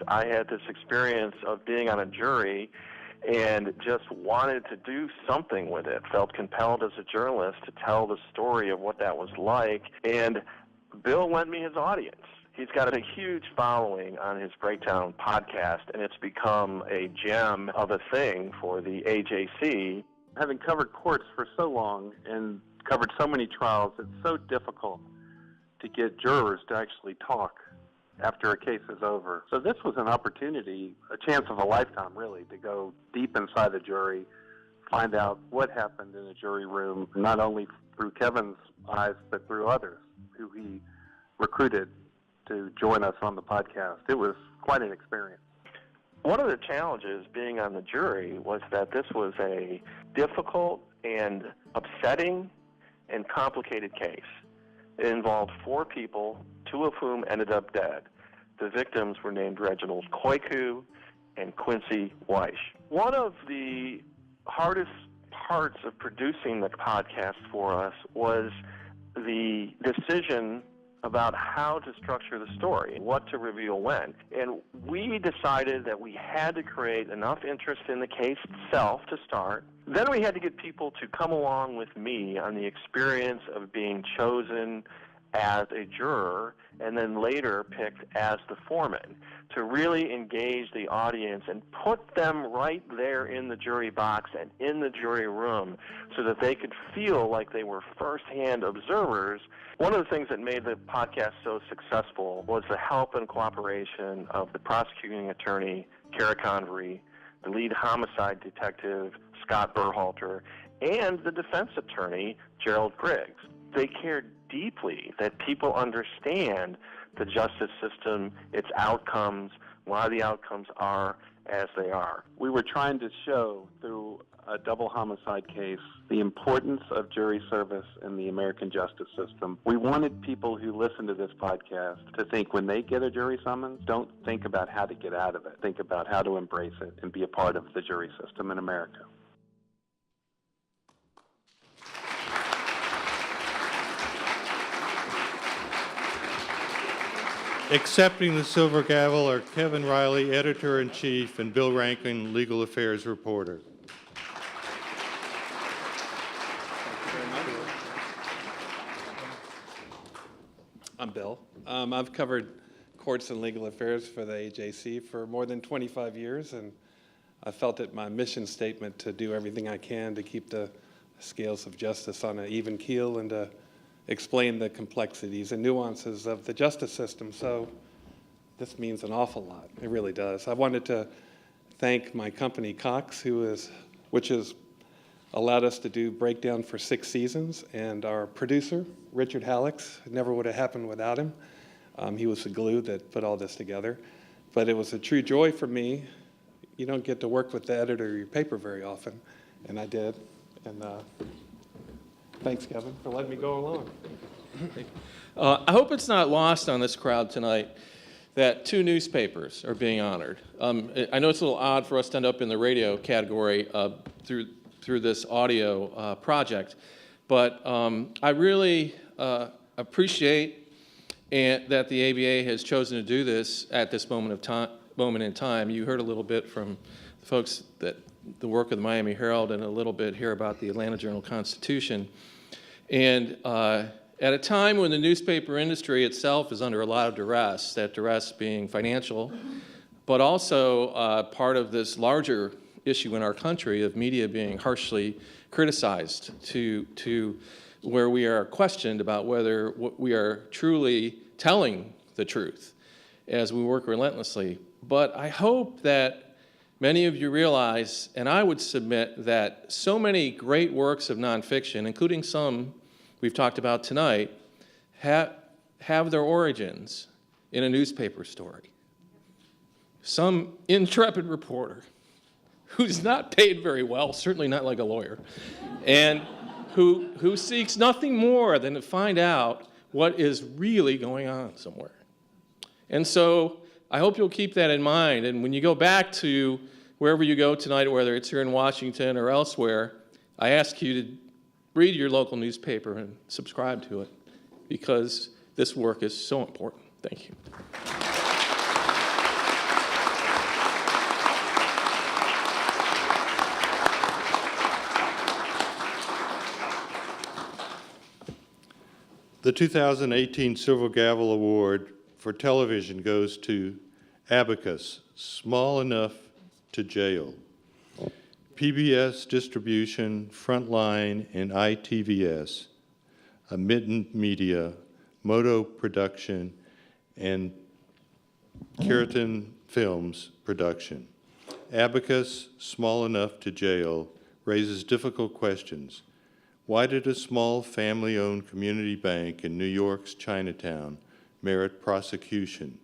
Speaker 24: I had this experience of being on a jury and just wanted to do something with it. Felt compelled as a journalist to tell the story of what that was like. And Bill lent me his audience. He's got a huge following on his Breakdown podcast, and it's become a gem of a thing for the AJC.
Speaker 25: Having covered courts for so long and covered so many trials, it's so difficult to get jurors to actually talk after a case is over. So this was an opportunity, a chance of a lifetime really, to go deep inside the jury, find out what happened in a jury room, not only through Kevin's eyes, but through others who he recruited to join us on the podcast. It was quite an experience.
Speaker 24: One of the challenges being on the jury was that this was a difficult and upsetting and complicated case. It involved 4 people, 2 of whom ended up dead. The victims were named Reginald Koiku and Quincy Weish. One of the hardest parts of producing the podcast for us was the decision about how to structure the story, what to reveal when. And we decided that we had to create enough interest in the case itself to start. Then we had to get people to come along with me on the experience of being chosen as a juror and then later picked as the foreman, to really engage the audience and put them right there in the jury box and in the jury room so that they could feel like they were firsthand observers. One of the things that made the podcast so successful was the help and cooperation of the prosecuting attorney, Kara Convery, the lead homicide detective, Scott Berhalter, and the defense attorney, Gerald Griggs. They cared deeply that people understand the justice system, its outcomes, why the outcomes are as they are.
Speaker 25: We were trying to show through a double homicide case the importance of jury service in the American justice system. We wanted people who listen to this podcast to think when they get a jury summons, don't think about how to get out of it. Think about how to embrace it and be a part of the jury system in America.
Speaker 1: Accepting the Silver Gavel are Kevin Riley, Editor-in-Chief, and Bill Rankin, Legal Affairs Reporter.
Speaker 26: I'm Bill. I've covered courts and legal affairs for the AJC for more than 25 years, and I felt it my mission statement to do everything I can to keep the scales of justice on an even keel and to explain the complexities and nuances of the justice system. So this means an awful lot. It really does. I wanted to thank my company, Cox, which has allowed us to do Breakdown for 6 seasons, and our producer, Richard Hallex. It never would have happened without him. He was the glue that put all this together. But it was a true joy for me. You don't get to work with the editor of your paper very often, and I did. And thanks, Kevin, for letting me go along.
Speaker 27: I hope it's not lost on this crowd tonight that 2 newspapers are being honored. I know it's a little odd for us to end up in the radio category through this audio project, but I really appreciate that the ABA has chosen to do this at this moment in time. You heard a little bit from the folks that the work of the Miami Herald and a little bit here about the Atlanta Journal-Constitution. And at a time when the newspaper industry itself is under a lot of duress, that duress being financial, but also part of this larger issue in our country of media being harshly criticized to where we are questioned about whether we are truly telling the truth as we work relentlessly. But I hope that many of you realize, and I would submit, that so many great works of nonfiction, including some we've talked about tonight, have their origins in a newspaper story. Some intrepid reporter who's not paid very well, certainly not like a lawyer, and who seeks nothing more than to find out what is really going on somewhere. And so I hope you'll keep that in mind. And when you go back to wherever you go tonight, whether it's here in Washington or elsewhere, I ask you to read your local newspaper and subscribe to it, because this work is so important. Thank you.
Speaker 1: The 2018 Silver Gavel Award for television goes to Abacus, Small Enough to Jail. PBS Distribution, Frontline, and ITVS, Mitten Media, Moto Production, and Keratin Films Production. Abacus, Small Enough to Jail, raises difficult questions. Why did a small family-owned community bank in New York's Chinatown merit prosecution,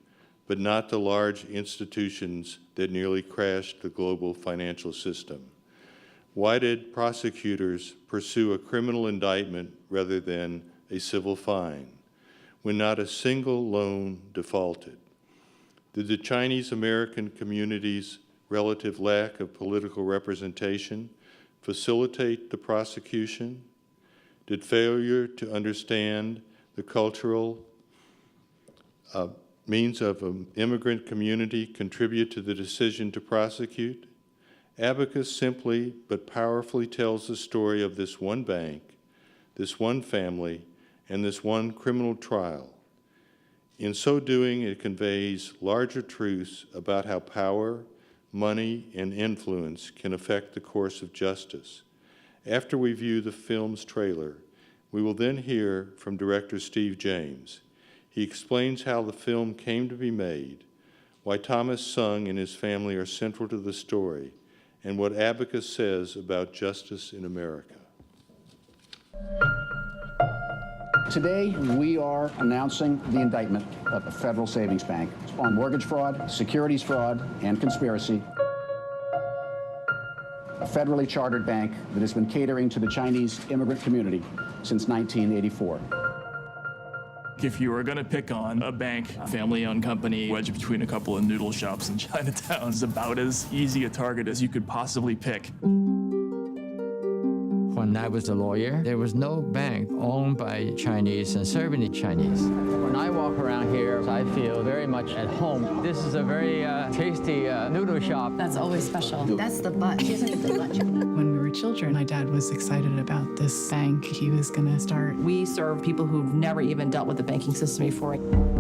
Speaker 1: but not the large institutions that nearly crashed the global financial system? Why did prosecutors pursue a criminal indictment rather than a civil fine when not a single loan defaulted? Did the Chinese American community's relative lack of political representation facilitate the prosecution? Did failure to understand the cultural means of an immigrant community contribute to the decision to prosecute? Abacus simply but powerfully tells the story of this one bank, this one family, and this one criminal trial. In so doing, it conveys larger truths about how power, money, and influence can affect the course of justice. After we view the film's trailer, we will then hear from director Steve James. He explains how the film came to be made, why Thomas Sung and his family are central to the story, and what Abacus says about justice in America.
Speaker 2: Today, we are announcing the indictment of a federal savings bank on mortgage fraud, securities fraud, and conspiracy. A federally chartered bank that has been catering to the Chinese immigrant community since 1984.
Speaker 12: If you were going to pick on a bank, a family-owned company, wedged between a couple of noodle shops in Chinatown, is about as easy a target as you could possibly pick.
Speaker 13: When I was a lawyer, there was no bank owned by Chinese and serving the Chinese. When I walk around here, I feel very much at home. This is a very tasty noodle shop.
Speaker 15: That's always special. That's the butt.
Speaker 17: When we were children, my dad was excited about this bank he was going to start.
Speaker 15: We serve people who've never even dealt with the banking system before.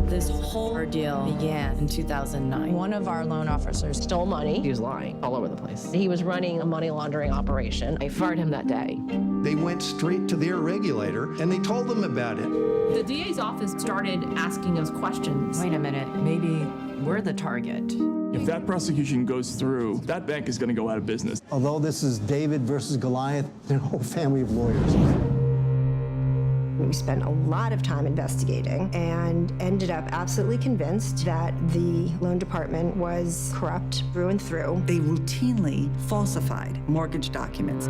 Speaker 15: This whole ordeal began in 2009. One of our loan officers stole money. He was lying all over the place. He was running a money laundering operation. I fired him that day.
Speaker 18: They went straight to their regulator and they told them about it.
Speaker 15: The DA's office started asking us questions. Wait a minute, maybe we're the target.
Speaker 12: If that prosecution goes through, that bank is going to go out of business.
Speaker 20: Although this is David versus Goliath, they're a whole family of lawyers.
Speaker 28: We spent a lot of time investigating and ended up absolutely convinced that the loan department was corrupt through and through.
Speaker 29: They routinely falsified mortgage documents.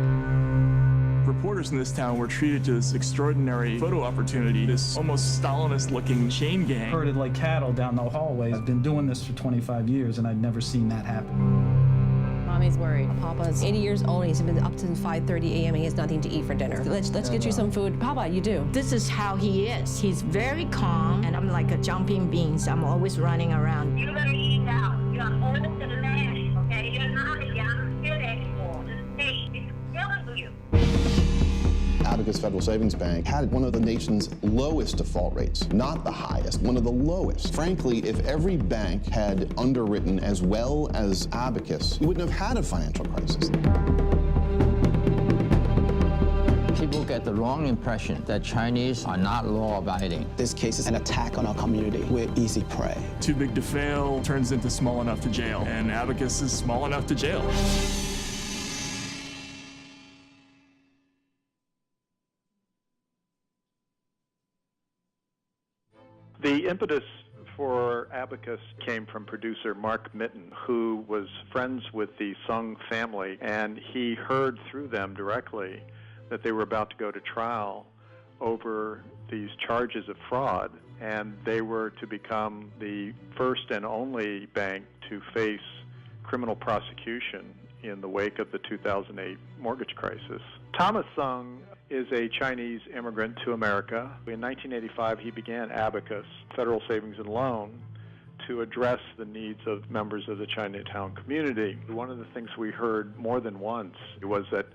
Speaker 12: Reporters in this town were treated to this extraordinary photo opportunity, this almost Stalinist-looking chain gang.
Speaker 30: Herded like cattle down the hallways. I've been doing this for 25 years, and I'd never seen that happen.
Speaker 15: Mommy's worried. Papa's 80 years old. He's been up since 5:30 a.m. He has nothing to eat for dinner. Let's get you some food. Papa, you do.
Speaker 31: This is how he is. He's very calm, and I'm like a jumping beans. I'm always running around.
Speaker 32: You're gonna eat now. You're older to the man, okay? You're not a young kid anymore. This state is killing you.
Speaker 2: Out
Speaker 3: Abacus Federal Savings Bank had one of the nation's lowest default rates, not the highest, one of the lowest. Frankly, if every bank had underwritten as well as Abacus, we wouldn't have had a financial crisis.
Speaker 13: People get the wrong impression that Chinese are not law-abiding.
Speaker 4: This case is an attack on our community. We're easy prey.
Speaker 12: Too big to fail turns into small enough to jail, and Abacus is small enough to jail.
Speaker 5: The impetus for Abacus came from producer Mark Mitten, who was friends with the Sung family, and he heard through them directly that they were about to go to trial over these charges of fraud, and they were to become the first and only bank to face criminal prosecution in the wake of the 2008 mortgage crisis. Thomas Sung is a Chinese immigrant to America. In 1985, he began Abacus, Federal Savings and Loan, to address the needs of members of the Chinatown community. One of the things we heard more than once was that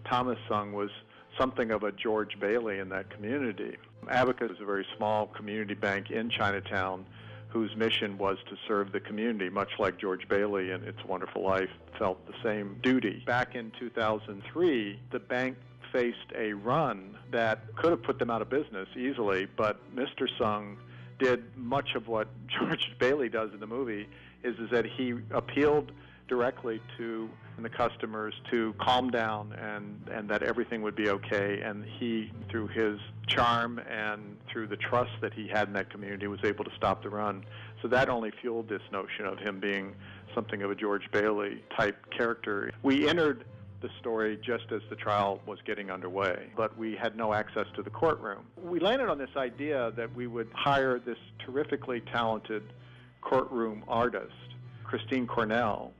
Speaker 5: Thomas Sung was something of a George Bailey in that community. Abacus is a very small community bank in Chinatown whose mission was to serve the community, much like George Bailey in It's a Wonderful Life felt the same duty. Back in 2003, the bank faced a run that could have put them out of business easily, but Mr. Sung did much of what George Bailey does in the movie, is that he appealed directly to the customers to calm down and that everything would be okay. And he, through his charm and through the trust that he had in that community, was able to stop the run. So that only fueled this notion of him being something of a George Bailey type character. We entered the story just as the trial was getting underway, but we had no access to the courtroom. We landed on this idea that we would hire this terrifically talented courtroom artist, Christine Cornell,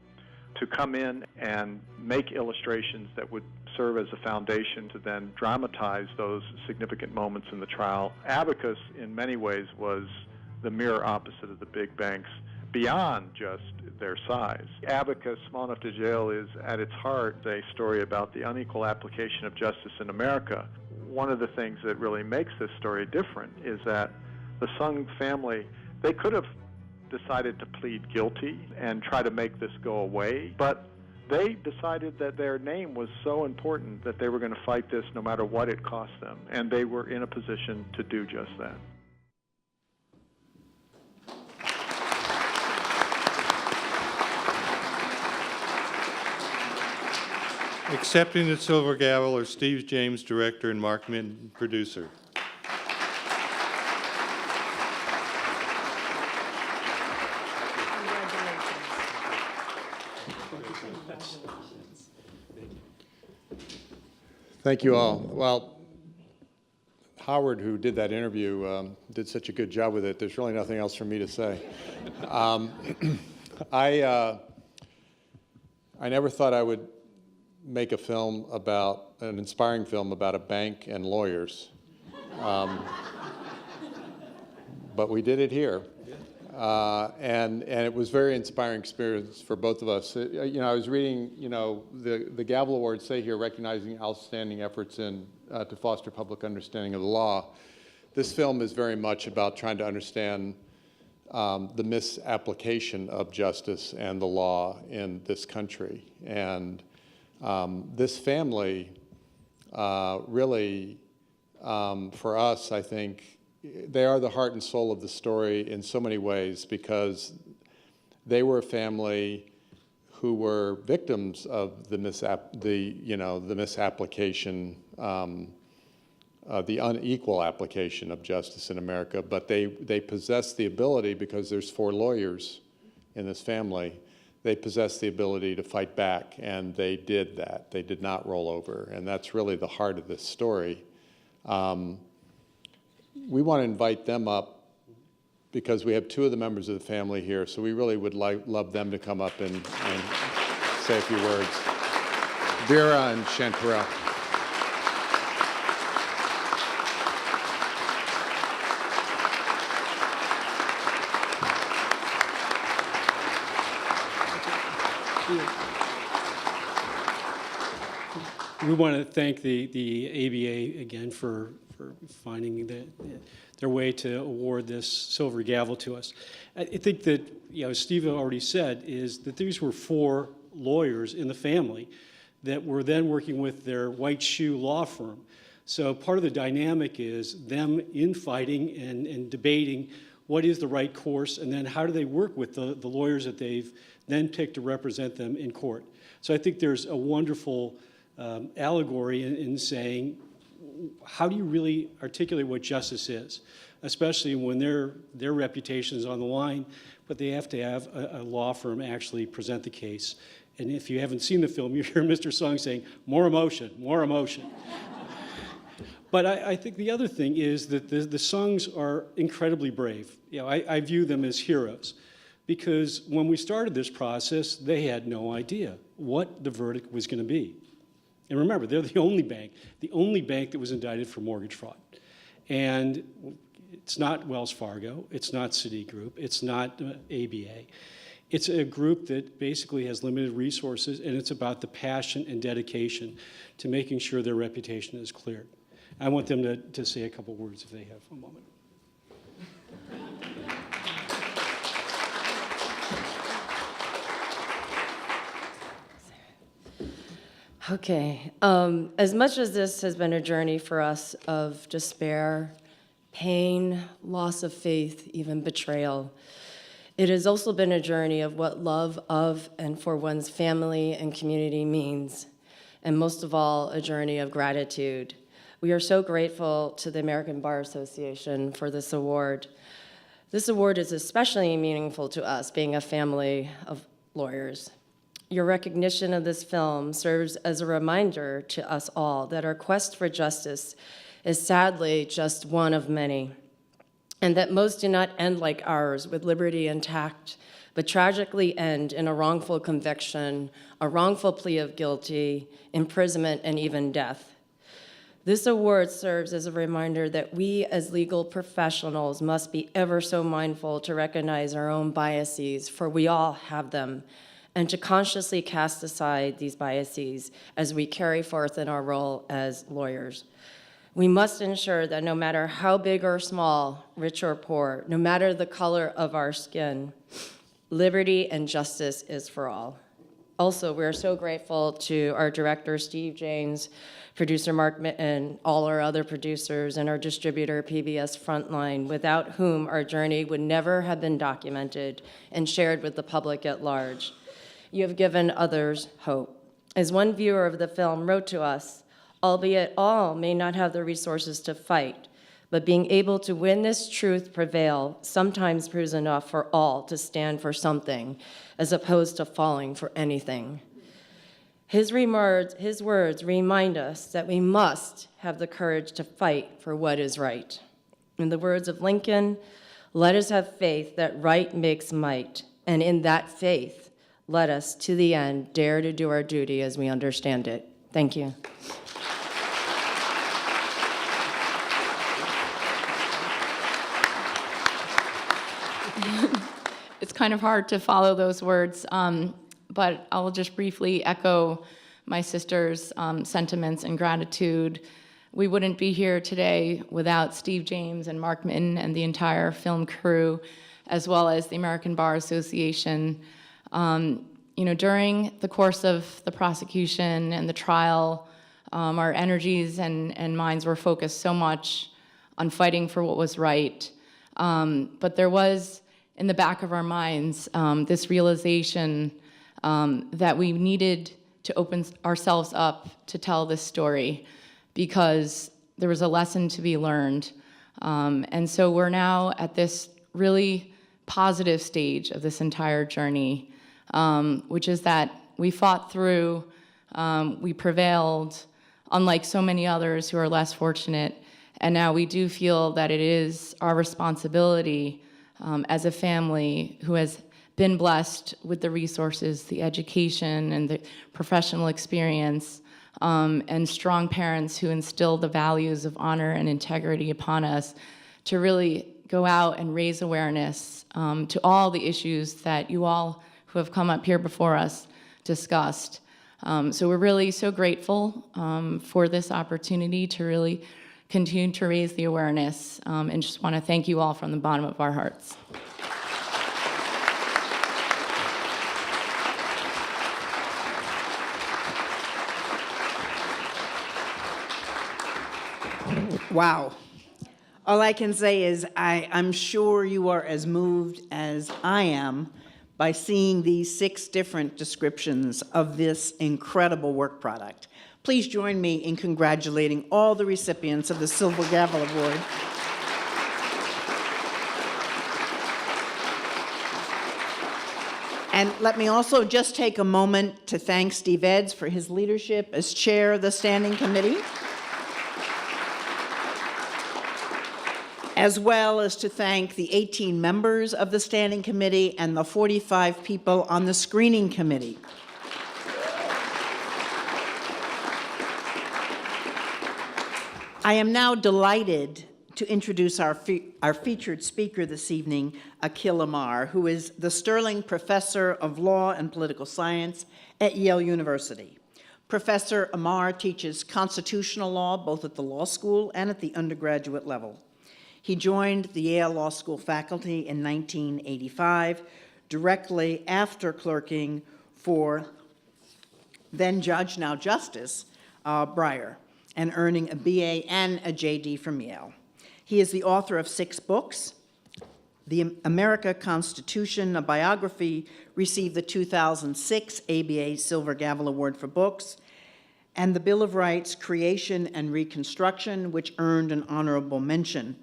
Speaker 5: to come in and make illustrations that would serve as a foundation to then dramatize those significant moments in the trial. Abacus, in many ways, was the mirror opposite of the big banks, beyond just their size. Abacus, Small Enough to Jail, is at its heart a story about the unequal application of justice in America. One of the things that really makes this story different is that the Sung family, they could have decided to plead guilty and try to make this go away, but they decided that their name was so important that they were going to fight this no matter what it cost them, and they were in a position to do just that.
Speaker 1: Accepting the Silver Gavel are Steve James, director, and Mark Minton, producer.
Speaker 6: Thank you all. Well, Howard, who did that interview, did such a good job with it. There's really nothing else for me to say. I never thought I would make a film about, an inspiring film about a bank and lawyers. But we did it here. And it was a very inspiring experience for both of us. I was reading, the Gavel Awards say here, recognizing outstanding efforts to foster public understanding of the law. This film is very much about trying to understand the misapplication of justice and the law in this country. And this family really, for us, I think, they are the heart and soul of the story in so many ways, because they were a family who were victims of the misapplication, the unequal application of justice in America. But they possess the ability, because there's 4 lawyers in this family, they possess the ability to fight back, and they did that. They did not roll over, and that's really the heart of this story. We want to invite them up because we have 2 of the members of the family here, so we really would love them to come up and say a few words. Vera and Chanterelle.
Speaker 7: we want to thank the ABA again for finding their way to award this silver gavel to us. I think that, as Steve already said, is that these were 4 lawyers in the family that were then working with their white shoe law firm. So part of the dynamic is them infighting and debating what is the right course, and then how do they work with the lawyers that they've then picked to represent them in court. So I think there's a wonderful allegory in saying, how do you really articulate what justice is, especially when their reputation is on the line, but they have to have a law firm actually present the case. And if you haven't seen the film, you hear Mr. Sung saying, more emotion, more emotion. But I think the other thing is that the Sungs are incredibly brave. I view them as heroes, because when we started this process, they had no idea what the verdict was going to be. And remember, they're the only bank that was indicted for mortgage fraud. And it's not Wells Fargo, it's not Citigroup, it's not ABA. It's a group that basically has limited resources, and it's about the passion and dedication to making sure their reputation is cleared. I want them to say a couple words if they have a moment.
Speaker 15: Okay, as much as this has been a journey for us of despair, pain, loss of faith, even betrayal, it has also been a journey of what love of and for one's family and community means, and most of all, a journey of gratitude. We are so grateful to the American Bar Association for this award. This award is especially meaningful to us, being a family of lawyers. Your recognition of this film serves as a reminder to us all that our quest for justice is sadly just one of many, and that most do not end like ours with liberty intact, but tragically end in a wrongful conviction, a wrongful plea of guilty, imprisonment, and even death. This award serves as a reminder that we as legal professionals must be ever so mindful to recognize our own biases, for we all have them, and to consciously cast aside these biases as we carry forth in our role as lawyers. We must ensure that no matter how big or small, rich or poor, no matter the color of our skin, liberty and justice is for all. Also, we are so grateful to our director, Steve James, producer Mark Mitten, all our other producers, and our distributor, PBS Frontline, without whom our journey would never have been documented and shared with the public at large. You have given others hope. As one viewer of the film wrote to us, albeit all may not have the resources to fight, but being able to win this truth prevail sometimes proves enough for all to stand for something, as opposed to falling for anything. His words remind us that we must have the courage to fight for what is right. In the words of Lincoln, let us have faith that right makes might, and in that faith, let us, to the end, dare to do our duty as we understand it. Thank you.
Speaker 8: It's kind of hard to follow those words, but I'll just briefly echo my sister's sentiments and gratitude. We wouldn't be here today without Steve James and Mark Mitten and the entire film crew, as well as the American Bar Association. During the course of the prosecution and the trial, our energies and minds were focused so much on fighting for what was right. But there was, in the back of our minds, this realization that we needed to open ourselves up to tell this story, because there was a lesson to be learned. And so we're now at this really positive stage of this entire journey, which is that we fought through, we prevailed, unlike so many others who are less fortunate. And now we do feel that it is our responsibility as a family who has been blessed with the resources, the education, and the professional experience, and strong parents who instill the values of honor and integrity upon us, to really go out and raise awareness to all the issues that you all who have come up here before us discussed. So we're really so grateful for this opportunity to really continue to raise the awareness, and just want to thank you all from the bottom of our hearts.
Speaker 9: Wow. All I can say is I'm sure you are as moved as I am by seeing these 6 different descriptions of this incredible work product. Please join me in congratulating all the recipients of the Silver Gavel Award. And let me also just take a moment to thank Steve Edds for his leadership as chair of the Standing Committee, as well as to thank the 18 members of the Standing Committee and the 45 people on the Screening Committee. I am now delighted to introduce our featured speaker this evening, Akhil Amar, who is the Sterling Professor of Law and Political Science at Yale University. Professor Amar teaches constitutional law both at the law school and at the undergraduate level. He joined the Yale Law School faculty in 1985, directly after clerking for then Judge, now Justice, Breyer, and earning a BA and a JD from Yale. He is the author of 6 books. The America Constitution, a biography, received the 2006 ABA Silver Gavel Award for books, and the Bill of Rights, Creation and Reconstruction, which earned an honorable mention.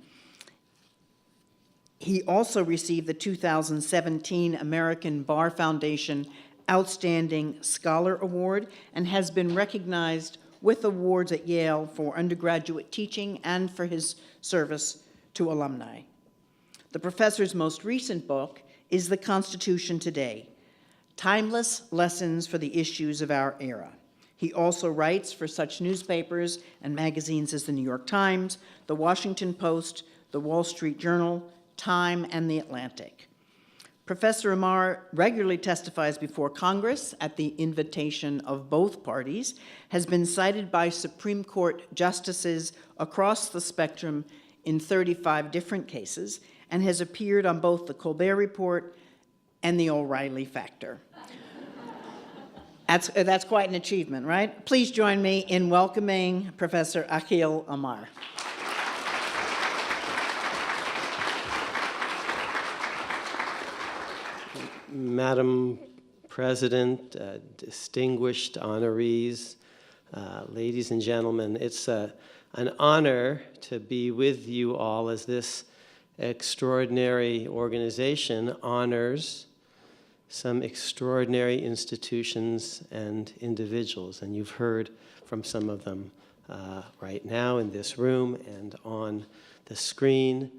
Speaker 9: He also received the 2017 American Bar Foundation Outstanding Scholar Award and has been recognized with awards at Yale for undergraduate teaching and for his service to alumni. The professor's most recent book is The Constitution Today: Timeless Lessons for the Issues of Our Era. He also writes for such newspapers and magazines as the New York Times, the Washington Post, the Wall Street Journal, Time, and the Atlantic. Professor Amar regularly testifies before Congress at the invitation of both parties, has been cited by Supreme Court justices across the spectrum in 35 different cases, and has appeared on both the Colbert Report and the O'Reilly Factor. That's quite an achievement, right? Please join me in welcoming Professor Akhil Amar.
Speaker 10: Madam President, distinguished honorees, ladies and gentlemen, it's an honor to be with you all as this extraordinary organization honors some extraordinary institutions and individuals, and you've heard from some of them right now in this room and on the screen,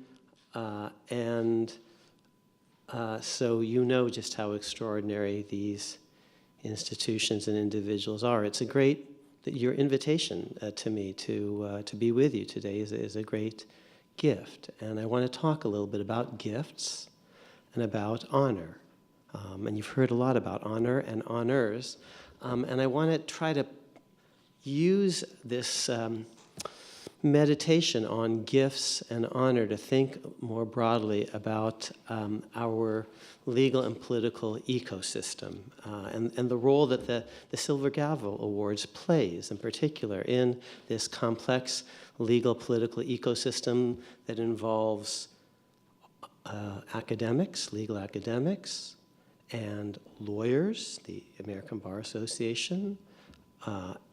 Speaker 10: so you know just how extraordinary these institutions and individuals are. It's a great, your invitation to me to be with you today is a great gift. And I want to talk a little bit about gifts and about honor. And you've heard a lot about honor and honors. And I want to try to use this meditation on gifts and honor to think more broadly about our legal and political ecosystem and the role that the Silver Gavel Awards plays in particular in this complex legal political ecosystem that involves academics, legal academics, and lawyers, the American Bar Association,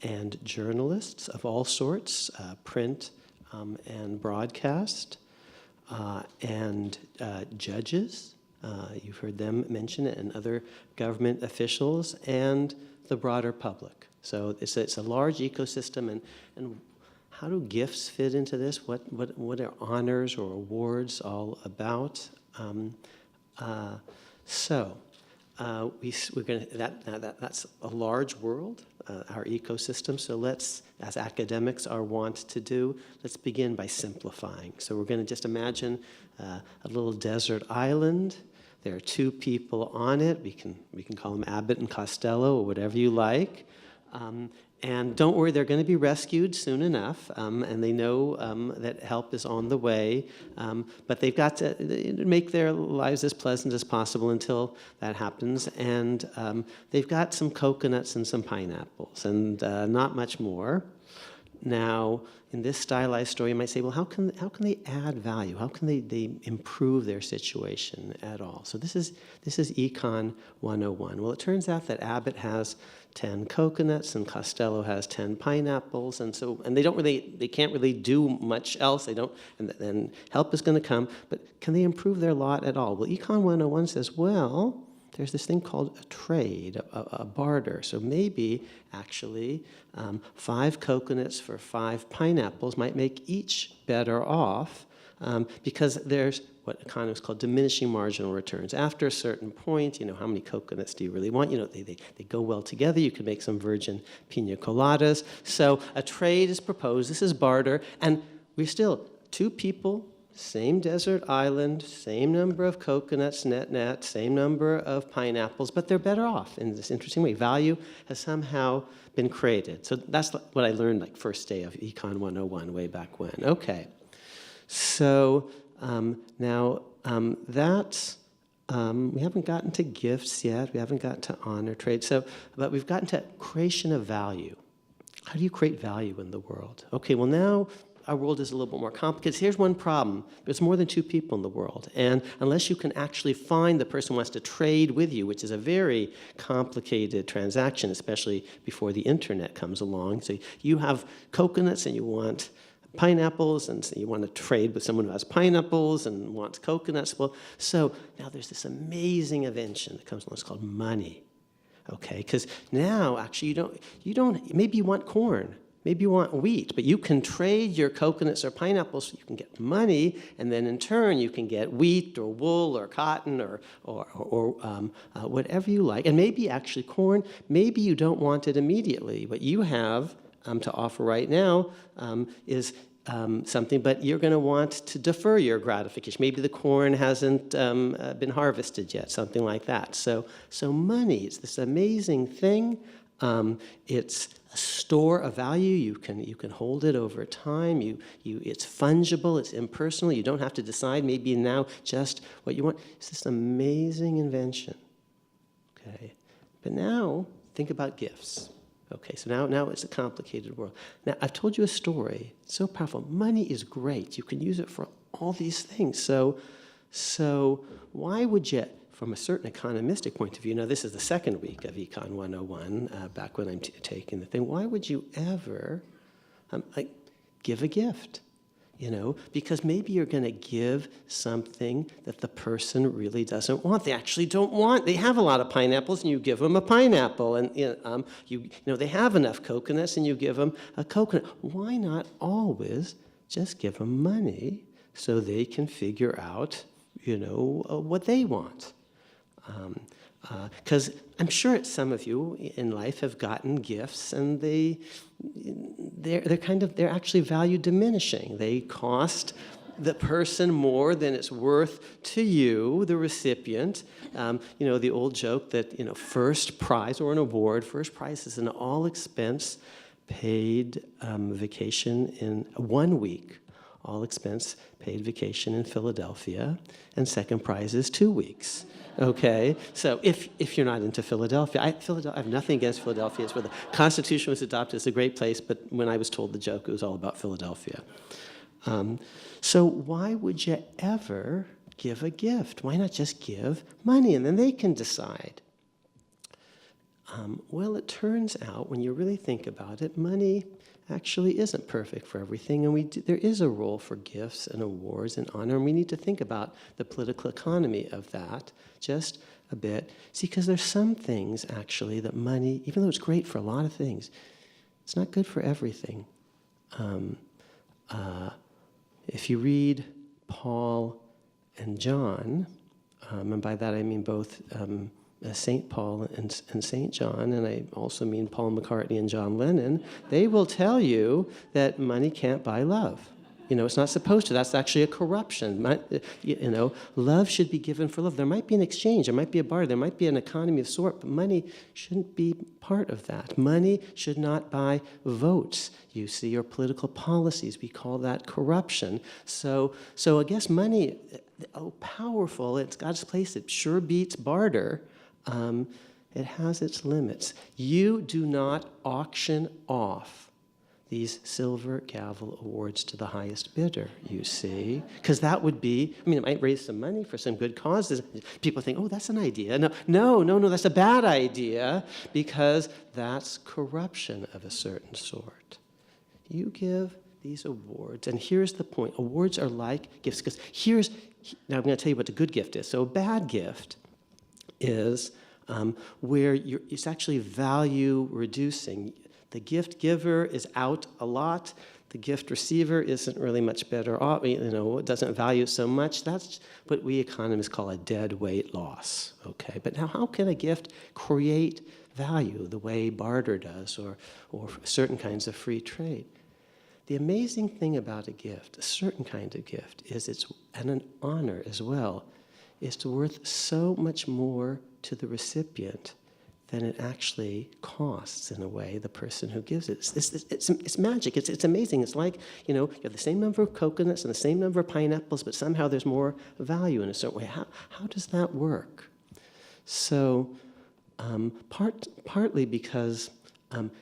Speaker 10: and journalists of all sorts, print and broadcast, and judges, you've heard them mention it, and other government officials, and the broader public. So it's a large ecosystem, and how do gifts fit into this? What are honors or awards all about? We're going to, that's a large world, our ecosystem. So let's, as academics are wont to do, let's begin by simplifying. So we're going to just imagine a little desert island. There are 2 people on it. We can call them Abbott and Costello or whatever you like. And don't worry, they're going to be rescued soon enough, and they know that help is on the way. But they've got to make their lives as pleasant as possible until that happens. And they've got some coconuts and some pineapples, and not much more. Now, in this stylized story, you might say, well, how can they add value? How can they improve their situation at all? So this is Econ 101. Well, it turns out that Abbott has 10 coconuts and Costello has 10 pineapples, and they can't really do much else. They don't, and then help is going to come. But can they improve their lot at all? Well, Econ 101 says, well, there's this thing called a trade, a barter. So maybe, actually, 5 coconuts for 5 pineapples might make each better off because there's what economists call diminishing marginal returns. After a certain point, how many coconuts do you really want? They go well together. You can make some virgin pina coladas. So a trade is proposed. This is barter. And we're still 2 people, same desert island, same number of coconuts net, same number of pineapples, but they're better off in this interesting way. Value has somehow been created. So that's what I learned first day of Econ 101 way back when. Okay, so now that's, we haven't gotten to gifts yet. We haven't gotten to honor trade. But we've gotten to creation of value. How do you create value in the world? Okay, well now, our world is a little bit more complicated. Here's one problem. There's more than 2 people in the world. And unless you can actually find the person who wants to trade with you, which is a very complicated transaction, especially before the internet comes along. So you have coconuts and you want pineapples, and so you want to trade with someone who has pineapples and wants coconuts. Well, so now there's this amazing invention that comes along. It's called money. Okay, because now actually you don't, maybe you want corn. Maybe you want wheat, but you can trade your coconuts or pineapples so you can get money, and then in turn you can get wheat or wool or cotton or whatever you like. And maybe actually corn, maybe you don't want it immediately. What you have to offer right now is something, but you're going to want to defer your gratification. Maybe the corn hasn't been harvested yet, something like that. So money is this amazing thing. It's a store of value. You can hold it over time. It's fungible. It's impersonal. You don't have to decide maybe now just what you want. It's this amazing invention. Okay, but now think about gifts. Okay, so now it's a complicated world. Now I've told you a story. It's so powerful. Money is great. You can use it for all these things. So why would you? From a certain economistic point of view, now this is the second week of Econ 101, back when I'm taking the thing, why would you ever give a gift? Because maybe you're going to give something that the person really doesn't want. They actually don't want. They have a lot of pineapples, and you give them a pineapple. And they have enough coconuts, and you give them a coconut. Why not always just give them money so they can figure out, what they want? Because I'm sure some of you in life have gotten gifts, and they're actually value diminishing. They cost the person more than it's worth to you, the recipient. The old joke that first prize or an award, first prize is an all-expense paid vacation in 1 week. All expense paid vacation in Philadelphia, and second prize is 2 weeks. Okay, so if you're not into Philadelphia, I have nothing against Philadelphia. It's where the Constitution was adopted. It's a great place, but when I was told the joke, it was all about Philadelphia. So why would you ever give a gift? Why not just give money, and then they can decide? Well, it turns out, when you really think about it, money actually isn't perfect for everything, and there is a role for gifts and awards and honor, and we need to think about the political economy of that just a bit. See, because there's some things, actually, that money, even though it's great for a lot of things, it's not good for everything. If you read Paul and John, and by that I mean both St. Paul and St. John, and I also mean Paul McCartney and John Lennon, they will tell you that money can't buy love. It's not supposed to. That's actually a corruption. Love should be given for love. There might be an exchange. There might be a barter. There might be an economy of sort, but money shouldn't be part of that. Money should not buy votes, you see, or political policies. We call that corruption. So I guess money, powerful, it's God's place. It sure beats barter. It has its limits. You do not auction off these Silver Gavel Awards to the highest bidder, you see, because that would be, it might raise some money for some good causes. People think, oh, that's an idea. No, that's a bad idea, because that's corruption of a certain sort. You give these awards, and here's the point. Awards are like gifts, because now I'm going to tell you what a good gift is. So a bad gift is where it's actually value reducing. The gift giver is out a lot. The gift receiver isn't really much better off, doesn't value so much. That's what we economists call a dead weight loss, okay? But now how can a gift create value the way barter does or certain kinds of free trade? The amazing thing about a gift, a certain kind of gift, and an honor as well, is worth so much more to the recipient than it actually costs, in a way, the person who gives it. It's magic. It's amazing. It's like, you have the same number of coconuts and the same number of pineapples, but somehow there's more value in a certain way. How does that work? So partly because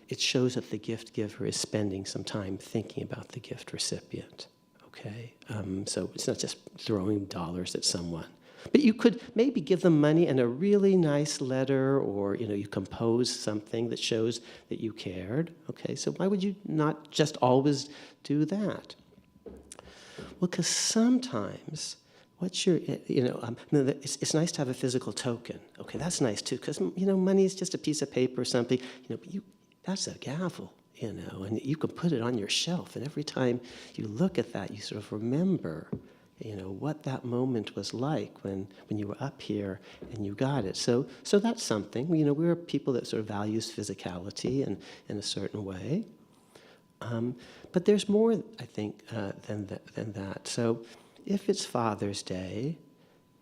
Speaker 10: it shows that the gift giver is spending some time thinking about the gift recipient, okay? So it's not just throwing dollars at someone. But you could maybe give them money and a really nice letter, or you compose something that shows that you cared. Okay, so why would you not just always do that? Well, because sometimes it's nice to have a physical token. Okay, that's nice too, because money is just a piece of paper or something. But that's a gavel. And you can put it on your shelf, and every time you look at that, you sort of remember what that moment was like when you were up here and you got it. So that's something. We're people that sort of values physicality in a certain way. But there's more, I think, than that. So if it's Father's Day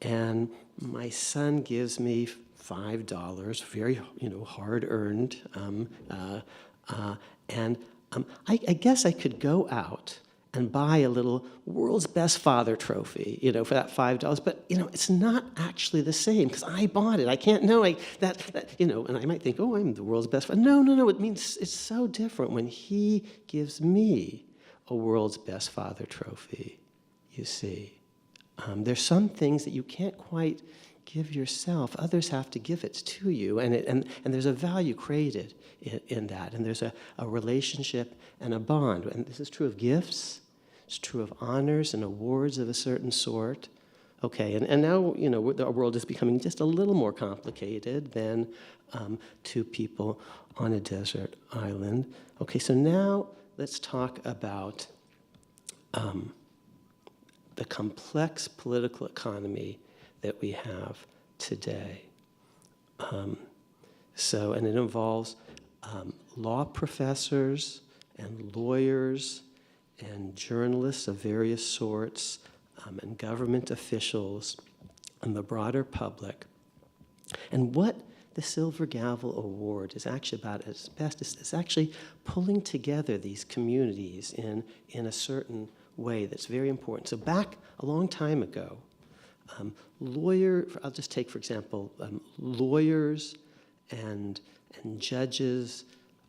Speaker 10: and my son gives me $5, very, hard-earned, and I guess I could go out and buy a little World's Best Father trophy, for that $5. But, it's not actually the same, because I bought it. I can't know that, and I might think, oh, I'm the world's best father. No, it means it's so different when he gives me a World's Best Father trophy, you see. There's some things that you can't quite give yourself. Others have to give it to you, and there's a value created in that, and there's a relationship and a bond. And this is true of gifts. It's true of honors and awards of a certain sort. Okay, and now, our world is becoming just a little more complicated than two people on a desert island. Okay, so now let's talk about the complex political economy that we have today. And it involves law professors and lawyers and journalists of various sorts, and government officials, and the broader public. And what the Silver Gavel Award is actually about at its best is actually pulling together these communities in a certain way that's very important. So back a long time ago, I'll just take, for example, lawyers and judges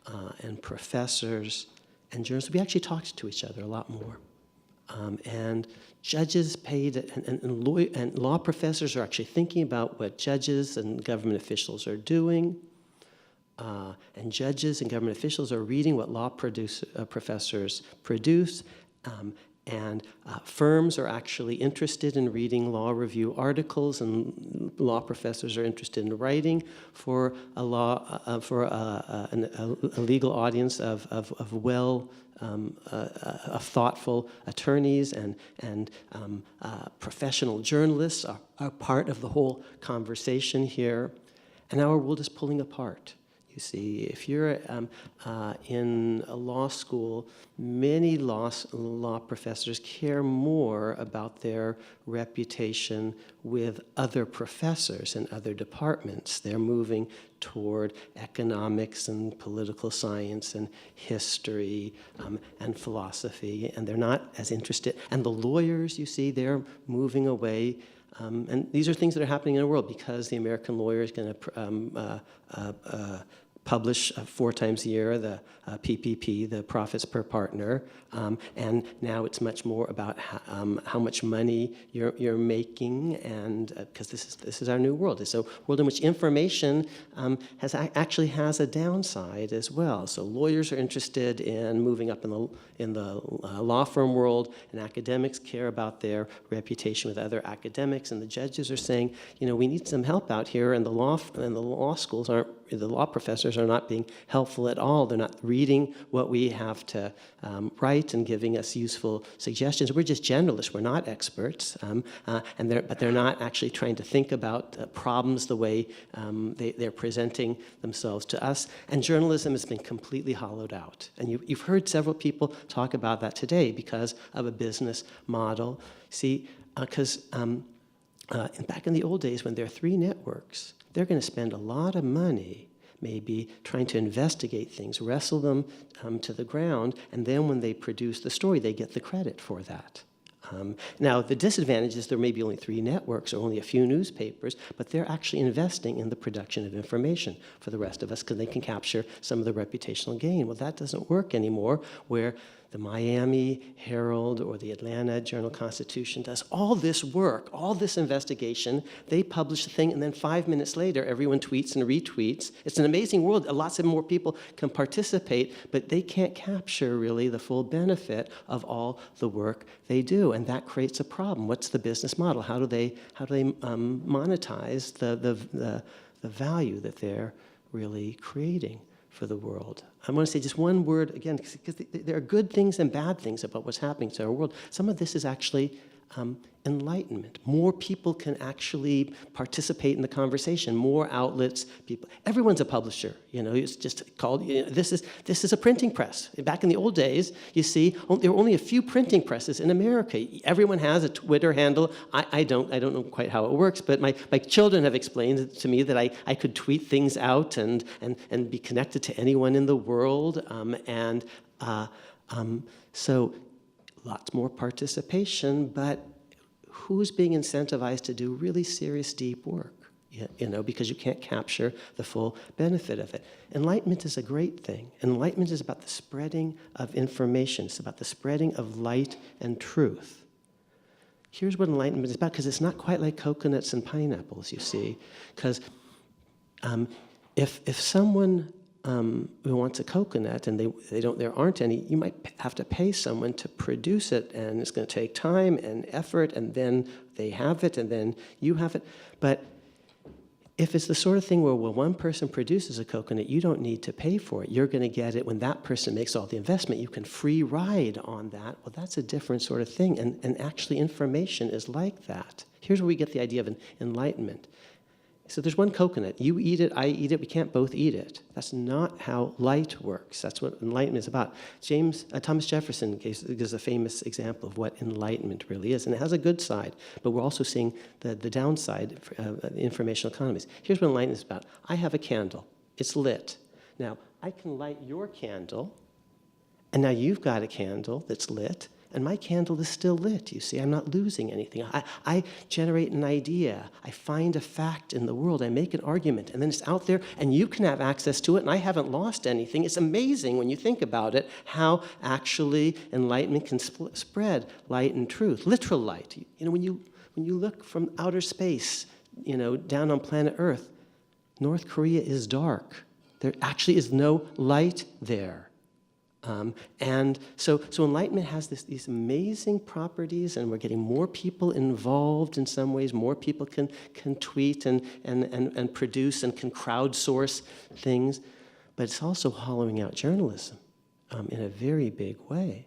Speaker 10: and professors and journalists, we actually talked to each other a lot more. And judges paid, and law professors are actually thinking about what judges and government officials are doing. And judges and government officials are reading what law professors produce. And firms are actually interested in reading law review articles, and law professors are interested in writing for a legal audience of thoughtful attorneys, and professional journalists are part of the whole conversation here. And our world is pulling apart, you You see, if you're in a law school, many law professors care more about their reputation with other professors in other departments. They're moving toward economics and political science and history and philosophy, and they're not as interested. And the lawyers, you see, they're moving away. And these are things that are happening in the world because the American lawyer is going to publish 4 times a year the PPP, the profits per partner, and now it's much more about how much money you're making, and because this is our new world. It's a world in which information actually has a downside as well. So lawyers are interested in moving up in the law firm world, and academics care about their reputation with other academics, and the judges are saying, we need some help out here, and the law schools aren't. The law professors are not being helpful at all. They're not reading what we have to write and giving us useful suggestions. We're just generalists. We're not experts, but they're not actually trying to think about problems the way they're presenting themselves to us. And journalism has been completely hollowed out. And you've heard several people talk about that today because of a business model. See, because back in the old days when there are 3 networks, they're going to spend a lot of money maybe trying to investigate things, wrestle them to the ground, and then when they produce the story, they get the credit for that. Now, the disadvantage is there may be only 3 networks or only a few newspapers, but they're actually investing in the production of information for the rest of us because they can capture some of the reputational gain. Well, that doesn't work anymore, where the Miami Herald or the Atlanta Journal-Constitution does all this work, all this investigation. They publish the thing, and then 5 minutes later, everyone tweets and retweets. It's an amazing world. Lots of more people can participate, but they can't capture really the full benefit of all the work they do, and that creates a problem. What's the business model? How do they monetize the value that they're really creating for the world? I want to say just one word again, because there are good things and bad things about what's happening to our world. Some of this is actually enlightenment. More people can actually participate in the conversation. More outlets. People. Everyone's a publisher. It's just called. This is a printing press. Back in the old days, you see, there were only a few printing presses in America. Everyone has a Twitter handle. I don't know quite how it works, but my children have explained to me that I could tweet things out and be connected to anyone in the world, so lots more participation, but who's being incentivized to do really serious, deep work? Because you can't capture the full benefit of it. Enlightenment is a great thing. Enlightenment is about the spreading of information. It's about the spreading of light and truth. Here's what enlightenment is about, because it's not quite like coconuts and pineapples, you see. Because if someone who wants a coconut and there aren't any, you might have to pay someone to produce it, and it's going to take time and effort, and then they have it, and then you have it. But if it's the sort of thing where one person produces a coconut, you don't need to pay for it. You're going to get it when that person makes all the investment. You can free ride on that. Well, that's a different sort of thing, and actually information is like that. Here's where we get the idea of enlightenment. So there's one coconut. You eat it, I eat it, we can't both eat it. That's not how light works. That's what enlightenment is about. Thomas Jefferson gives a famous example of what enlightenment really is, and it has a good side, but we're also seeing the downside of informational economies. Here's what enlightenment is about. I have a candle. It's lit. Now, I can light your candle, and now you've got a candle that's lit, and my candle is still lit, you see. I'm not losing anything. I generate an idea. I find a fact in the world. I make an argument, and then it's out there, and you can have access to it, and I haven't lost anything. It's amazing when you think about it, how actually enlightenment can spread light and truth, literal light. When you look from outer space, down on planet Earth, North Korea is dark. There actually is no light there. And so enlightenment has these amazing properties, and we're getting more people involved in some ways. More people can tweet and produce and can crowdsource things, but it's also hollowing out journalism in a very big way.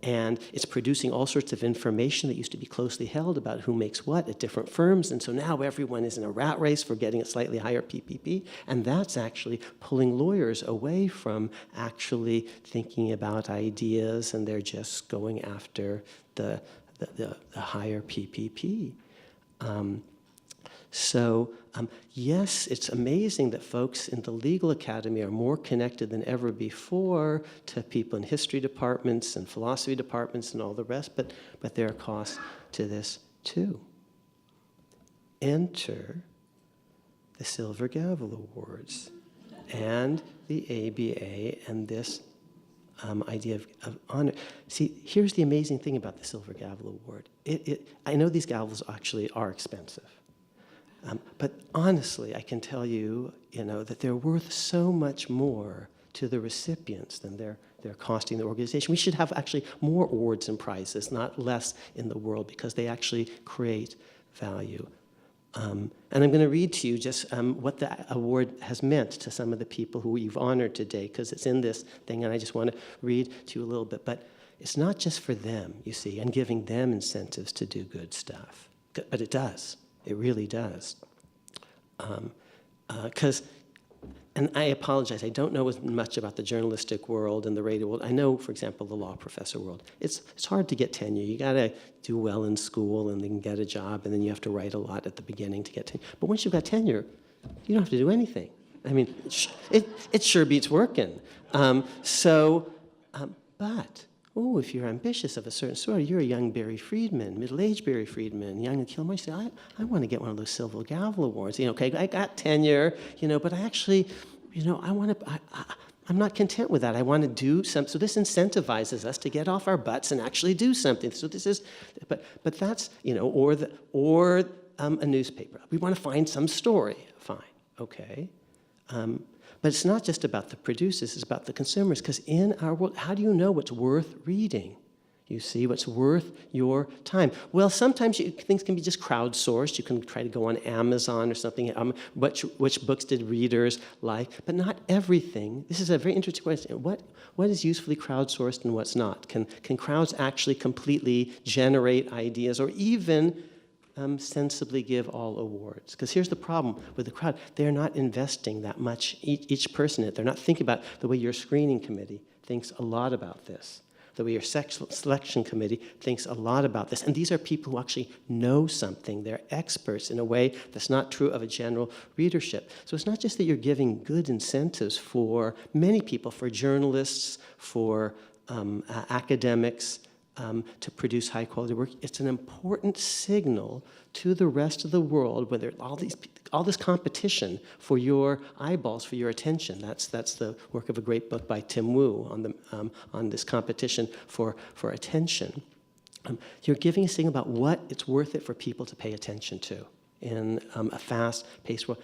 Speaker 10: And it's producing all sorts of information that used to be closely held about who makes what at different firms. And so now everyone is in a rat race for getting a slightly higher PPP. And that's actually pulling lawyers away from actually thinking about ideas, and they're just going after the higher PPP. Yes, it's amazing that folks in the legal academy are more connected than ever before to people in history departments and philosophy departments and all the rest, but there are costs to this too. Enter the Silver Gavel Awards and the ABA and this idea of honor. See, here's the amazing thing about the Silver Gavel Award. I know these gavels actually are expensive. But honestly, I can tell you, that they're worth so much more to the recipients than they're costing the organization. We should have actually more awards and prizes, not less in the world, because they actually create value. And I'm going to read to you just what the award has meant to some of the people who you've honored today, because it's in this thing, and I just want to read to you a little bit. But it's not just for them, you see, and giving them incentives to do good stuff. But it does. It really does. And I apologize, I don't know as much about the journalistic world and the radio world. I know, for example, the law professor world. It's hard to get tenure. You got to do well in school and then get a job, and then you have to write a lot at the beginning to get tenure. But once you've got tenure, you don't have to do anything. I mean, it sure beats working. If you're ambitious of a certain sort, you're a young Barry Friedman, middle-aged Barry Friedman, young Kilmer, you say, I want to get one of those Silver Gavel Awards. Okay, I got tenure, but I actually, I'm not content with that. I want to do something. So this incentivizes us to get off our butts and actually do something. So this is, but that's, or a newspaper. We want to find some story. Fine, okay. But it's not just about the producers, it's about the consumers, because in our world, how do you know what's worth reading? You see, what's worth your time? Well, sometimes things can be just crowdsourced. You can try to go on Amazon or something. Which books did readers like? But not everything. This is a very interesting question. What is usefully crowdsourced and what's not? Can crowds actually completely generate ideas, or even sensibly give all awards? Because here's the problem with the crowd. They're not investing that much, each person in it. They're not thinking about the way your screening committee thinks a lot about this, the way your selection committee thinks a lot about this. And these are people who actually know something. They're experts in a way that's not true of a general readership. So it's not just that you're giving good incentives for many people, for journalists, for academics, to produce high-quality work. It's an important signal to the rest of the world, where all this competition for your eyeballs, for your attention. That's the work of a great book by Tim Wu on this competition for attention. You're giving a signal about what it's worth it for people to pay attention to in a fast-paced world.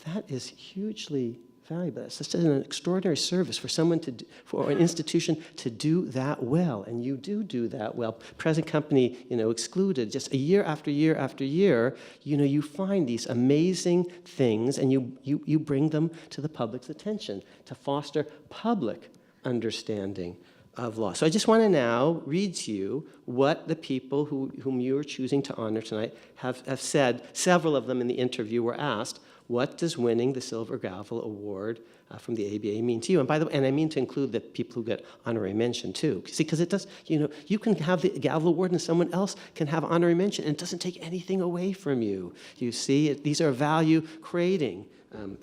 Speaker 10: That is hugely valuable. It's just an extraordinary service for someone for an institution to do that well, and you do that well. Present company, excluded. Just year after year after year, you find these amazing things, and you bring them to the public's attention to foster public understanding of law. So I just want to now read to you what the people whom you are choosing to honor tonight have said. Several of them in the interview were asked, what does winning the Silver Gavel Award from the ABA mean to you? And by the way, and I mean to include the people who get honorary mention too. See, because it does, you can have the Gavel Award and someone else can have honorary mention, and it doesn't take anything away from you. You see, these are value-creating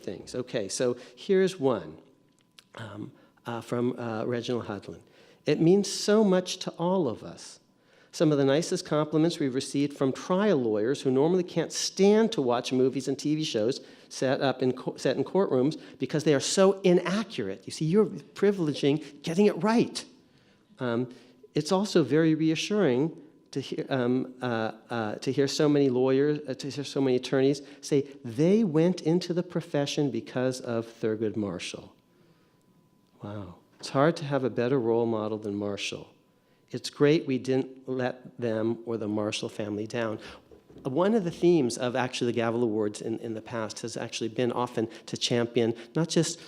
Speaker 10: things. Okay, so here's one from Reginald Hudlin. It means so much to all of us. Some of the nicest compliments we've received from trial lawyers who normally can't stand to watch movies and TV shows set in courtrooms because they are so inaccurate. You see, you're privileging getting it right. It's also very reassuring to hear so many lawyers, to hear so many attorneys say they went into the profession because of Thurgood Marshall. Wow. It's hard to have a better role model than Marshall. It's great we didn't let them or the Marshall family down. one of the themes of actually the Gavel Awards in the past has actually been often to champion not just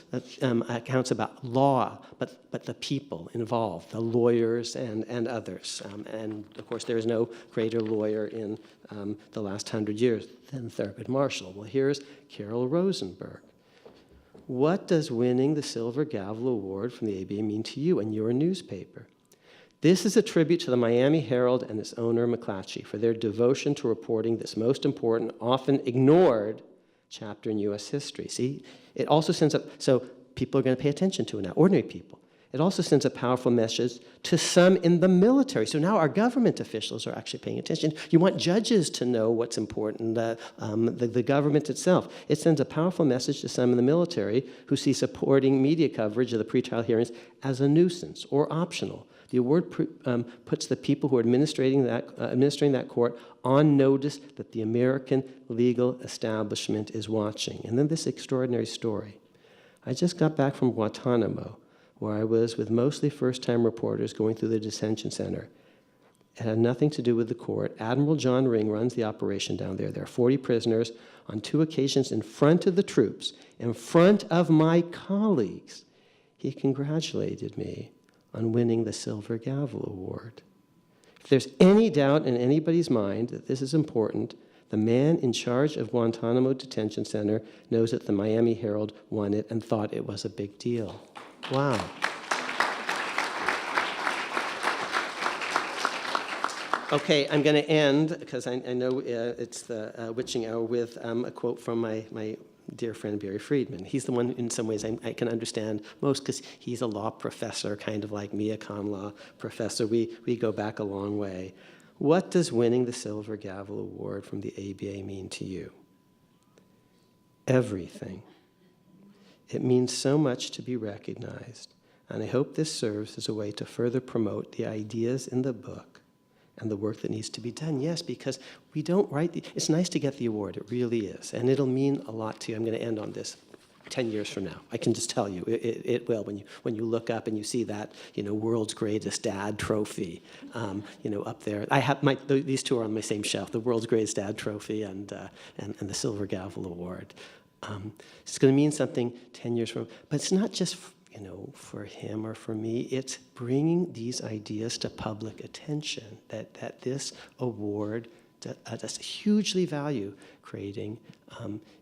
Speaker 10: accounts about law, but the people involved, the lawyers and others. And of course, there is no greater lawyer in the last 100 years than Thurgood Marshall. Well, here's Carol Rosenberg. What does winning the Silver Gavel Award from the ABA mean to you and your newspaper? This is a tribute to the Miami Herald and its owner, McClatchy, for their devotion to reporting this most important, often ignored chapter in U.S. history. See, it also sends up, so people are going to pay attention to it now, ordinary people. It also sends a powerful message to some in the military. So now our government officials are actually paying attention. You want judges to know what's important, the government itself. It sends a powerful message to some in the military who see supporting media coverage of the pretrial hearings as a nuisance or optional. The award puts the people who are administering that court on notice that the American legal establishment is watching. And then this extraordinary story. I just got back from Guantanamo, where I was with mostly first-time reporters going through the detention center. It had nothing to do with the court. Admiral John Ring runs the operation down there. There are 40 prisoners. On 2 occasions in front of the troops, in front of my colleagues, he congratulated me on winning the Silver Gavel Award. If there's any doubt in anybody's mind that this is important, the man in charge of Guantanamo Detention Center knows that the Miami Herald won it and thought it was a big deal. Wow. Okay, I'm going to end, because I know it's the witching hour, with a quote from my dear friend Barry Friedman. He's the one, in some ways, I can understand most, because he's a law professor, kind of like me, a con law professor. We go back a long way. What does winning the Silver Gavel Award from the ABA mean to you? Everything. It means so much to be recognized, and I hope this serves as a way to further promote the ideas in the book and the work that needs to be done. Yes, because we don't write it's nice to get the award, it really is, and it'll mean a lot to you. I'm going to end on this. 10 years from now, I can just tell you, it will. When you look up and you see that, world's greatest dad trophy, up there. I have these two are on my same shelf: the world's greatest dad trophy and the Silver Gavel Award. It's going to mean something 10 years from now. But it's not just for him or for me. It's bringing these ideas to public attention. That this award does hugely value creating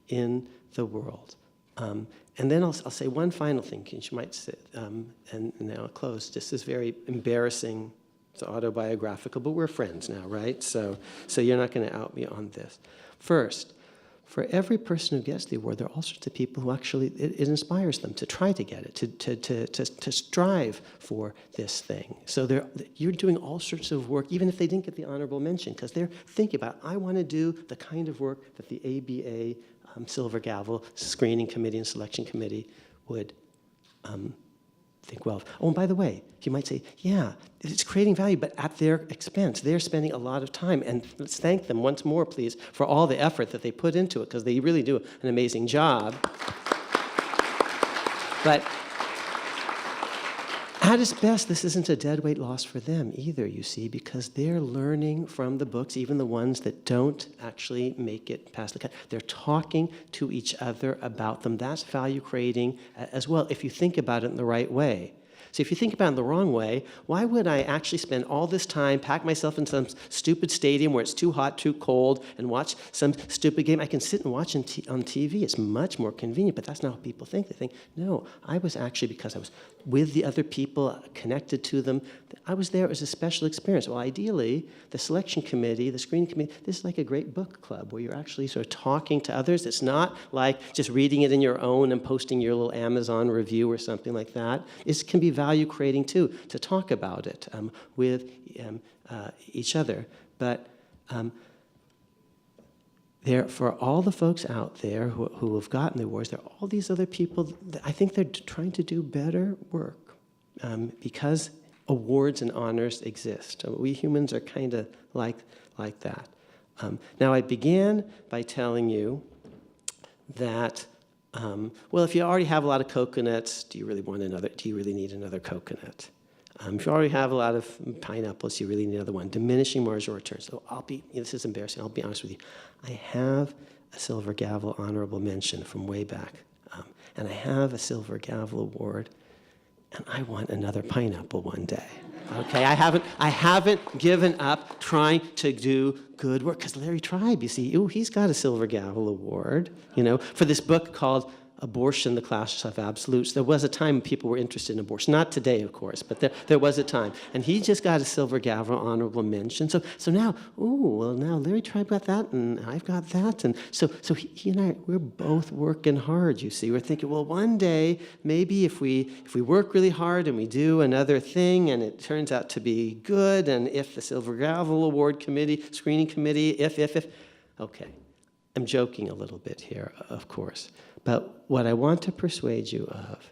Speaker 10: in the world. And then I'll say one final thing, you might say, and now I'll close. This is very embarrassing. It's autobiographical, but we're friends now, right? So you're not going to out me on this. First, for every person who gets the award, there are all sorts of people who actually, it inspires them to try to get it, to strive for this thing. So you're doing all sorts of work, even if they didn't get the honorable mention, because they're thinking about, I want to do the kind of work that the ABA Silver Gavel Screening Committee and Selection Committee would think well of. Oh, and by the way, you might say, yeah, it's creating value, but at their expense. They're spending a lot of time, and let's thank them once more, please, for all the effort that they put into it, because they really do an amazing job. But at its best, this isn't a deadweight loss for them either, you see, because they're learning from the books, even the ones that don't actually make it past the cut. They're talking to each other about them. That's value creating as well, if you think about it in the right way. So if you think about it the wrong way, why would I actually spend all this time, pack myself in some stupid stadium where it's too hot, too cold, and watch some stupid game? I can sit and watch on TV. It's much more convenient, but that's not how people think. They think, no, I was actually, because I was with the other people, connected to them, I was there as a special experience. Well, ideally, the selection committee, the screening committee, this is like a great book club where you're actually sort of talking to others. It's not like just reading it in your own and posting your little Amazon review or something like that. It can be value creating too, to talk about it with each other. But for all the folks out there who have gotten the awards, there are all these other people that I think they're trying to do better work because awards and honors exist. We humans are kind of like that. Now, I began by telling you that well, if you already have a lot of coconuts, do you really need another coconut? If you already have a lot of pineapples, you really need another one. Diminishing marginal returns. So this is embarrassing, I'll be honest with you. I have a Silver Gavel honorable mention from way back. And I have a Silver Gavel award, and I want another pineapple one day. Okay, I haven't given up trying to do good work, because Larry Tribe, you see, he's got a Silver Gavel award, for this book called Abortion, the Clash of Absolutes. There was a time when people were interested in abortion. Not today, of course, but there was a time. And he just got a Silver Gavel honorable mention. So now, now Larry Tribe got that, and I've got that. And so he and I, we're both working hard, you see. We're thinking, well, one day, maybe if we work really hard and we do another thing and it turns out to be good, and if the Silver Gavel Award Committee, screening committee, if. Okay, I'm joking a little bit here, of course. But what I want to persuade you of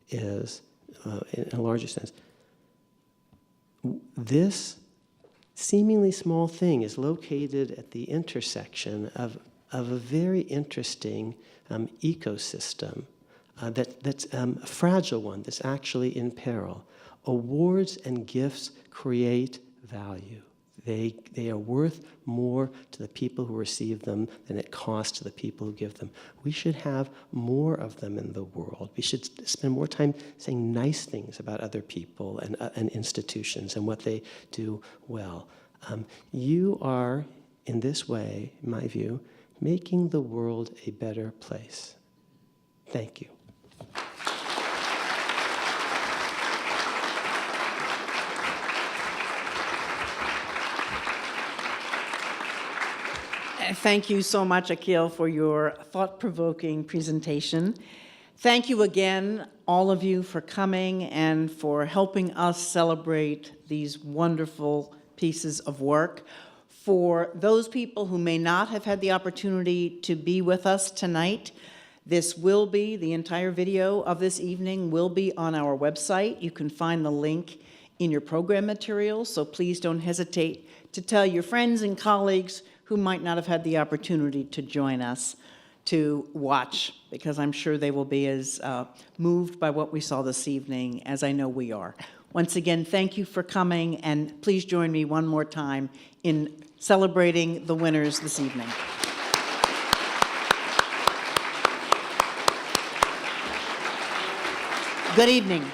Speaker 10: is, in a larger sense, this seemingly small thing is located at the intersection of a very interesting ecosystem that's a fragile one, that's actually in peril. Awards and gifts create value. They are worth more to the people who receive them than it costs to the people who give them. We should have more of them in the world. We should spend more time saying nice things about other people and institutions and what they do well. You are, in this way, in my view, making the world a better place. Thank you.
Speaker 9: Thank you so much, Akil, for your thought-provoking presentation. Thank you again, all of you, for coming and for helping us celebrate these wonderful pieces of work. For those people who may not have had the opportunity to be with us tonight, the entire video of this evening will be on our website. You can find the link in your program materials, so please don't hesitate to tell your friends and colleagues who might not have had the opportunity to join us to watch, because I'm sure they will be as moved by what we saw this evening as I know we are. Once again, thank you for coming, and please join me one more time in celebrating the winners this evening. Good evening.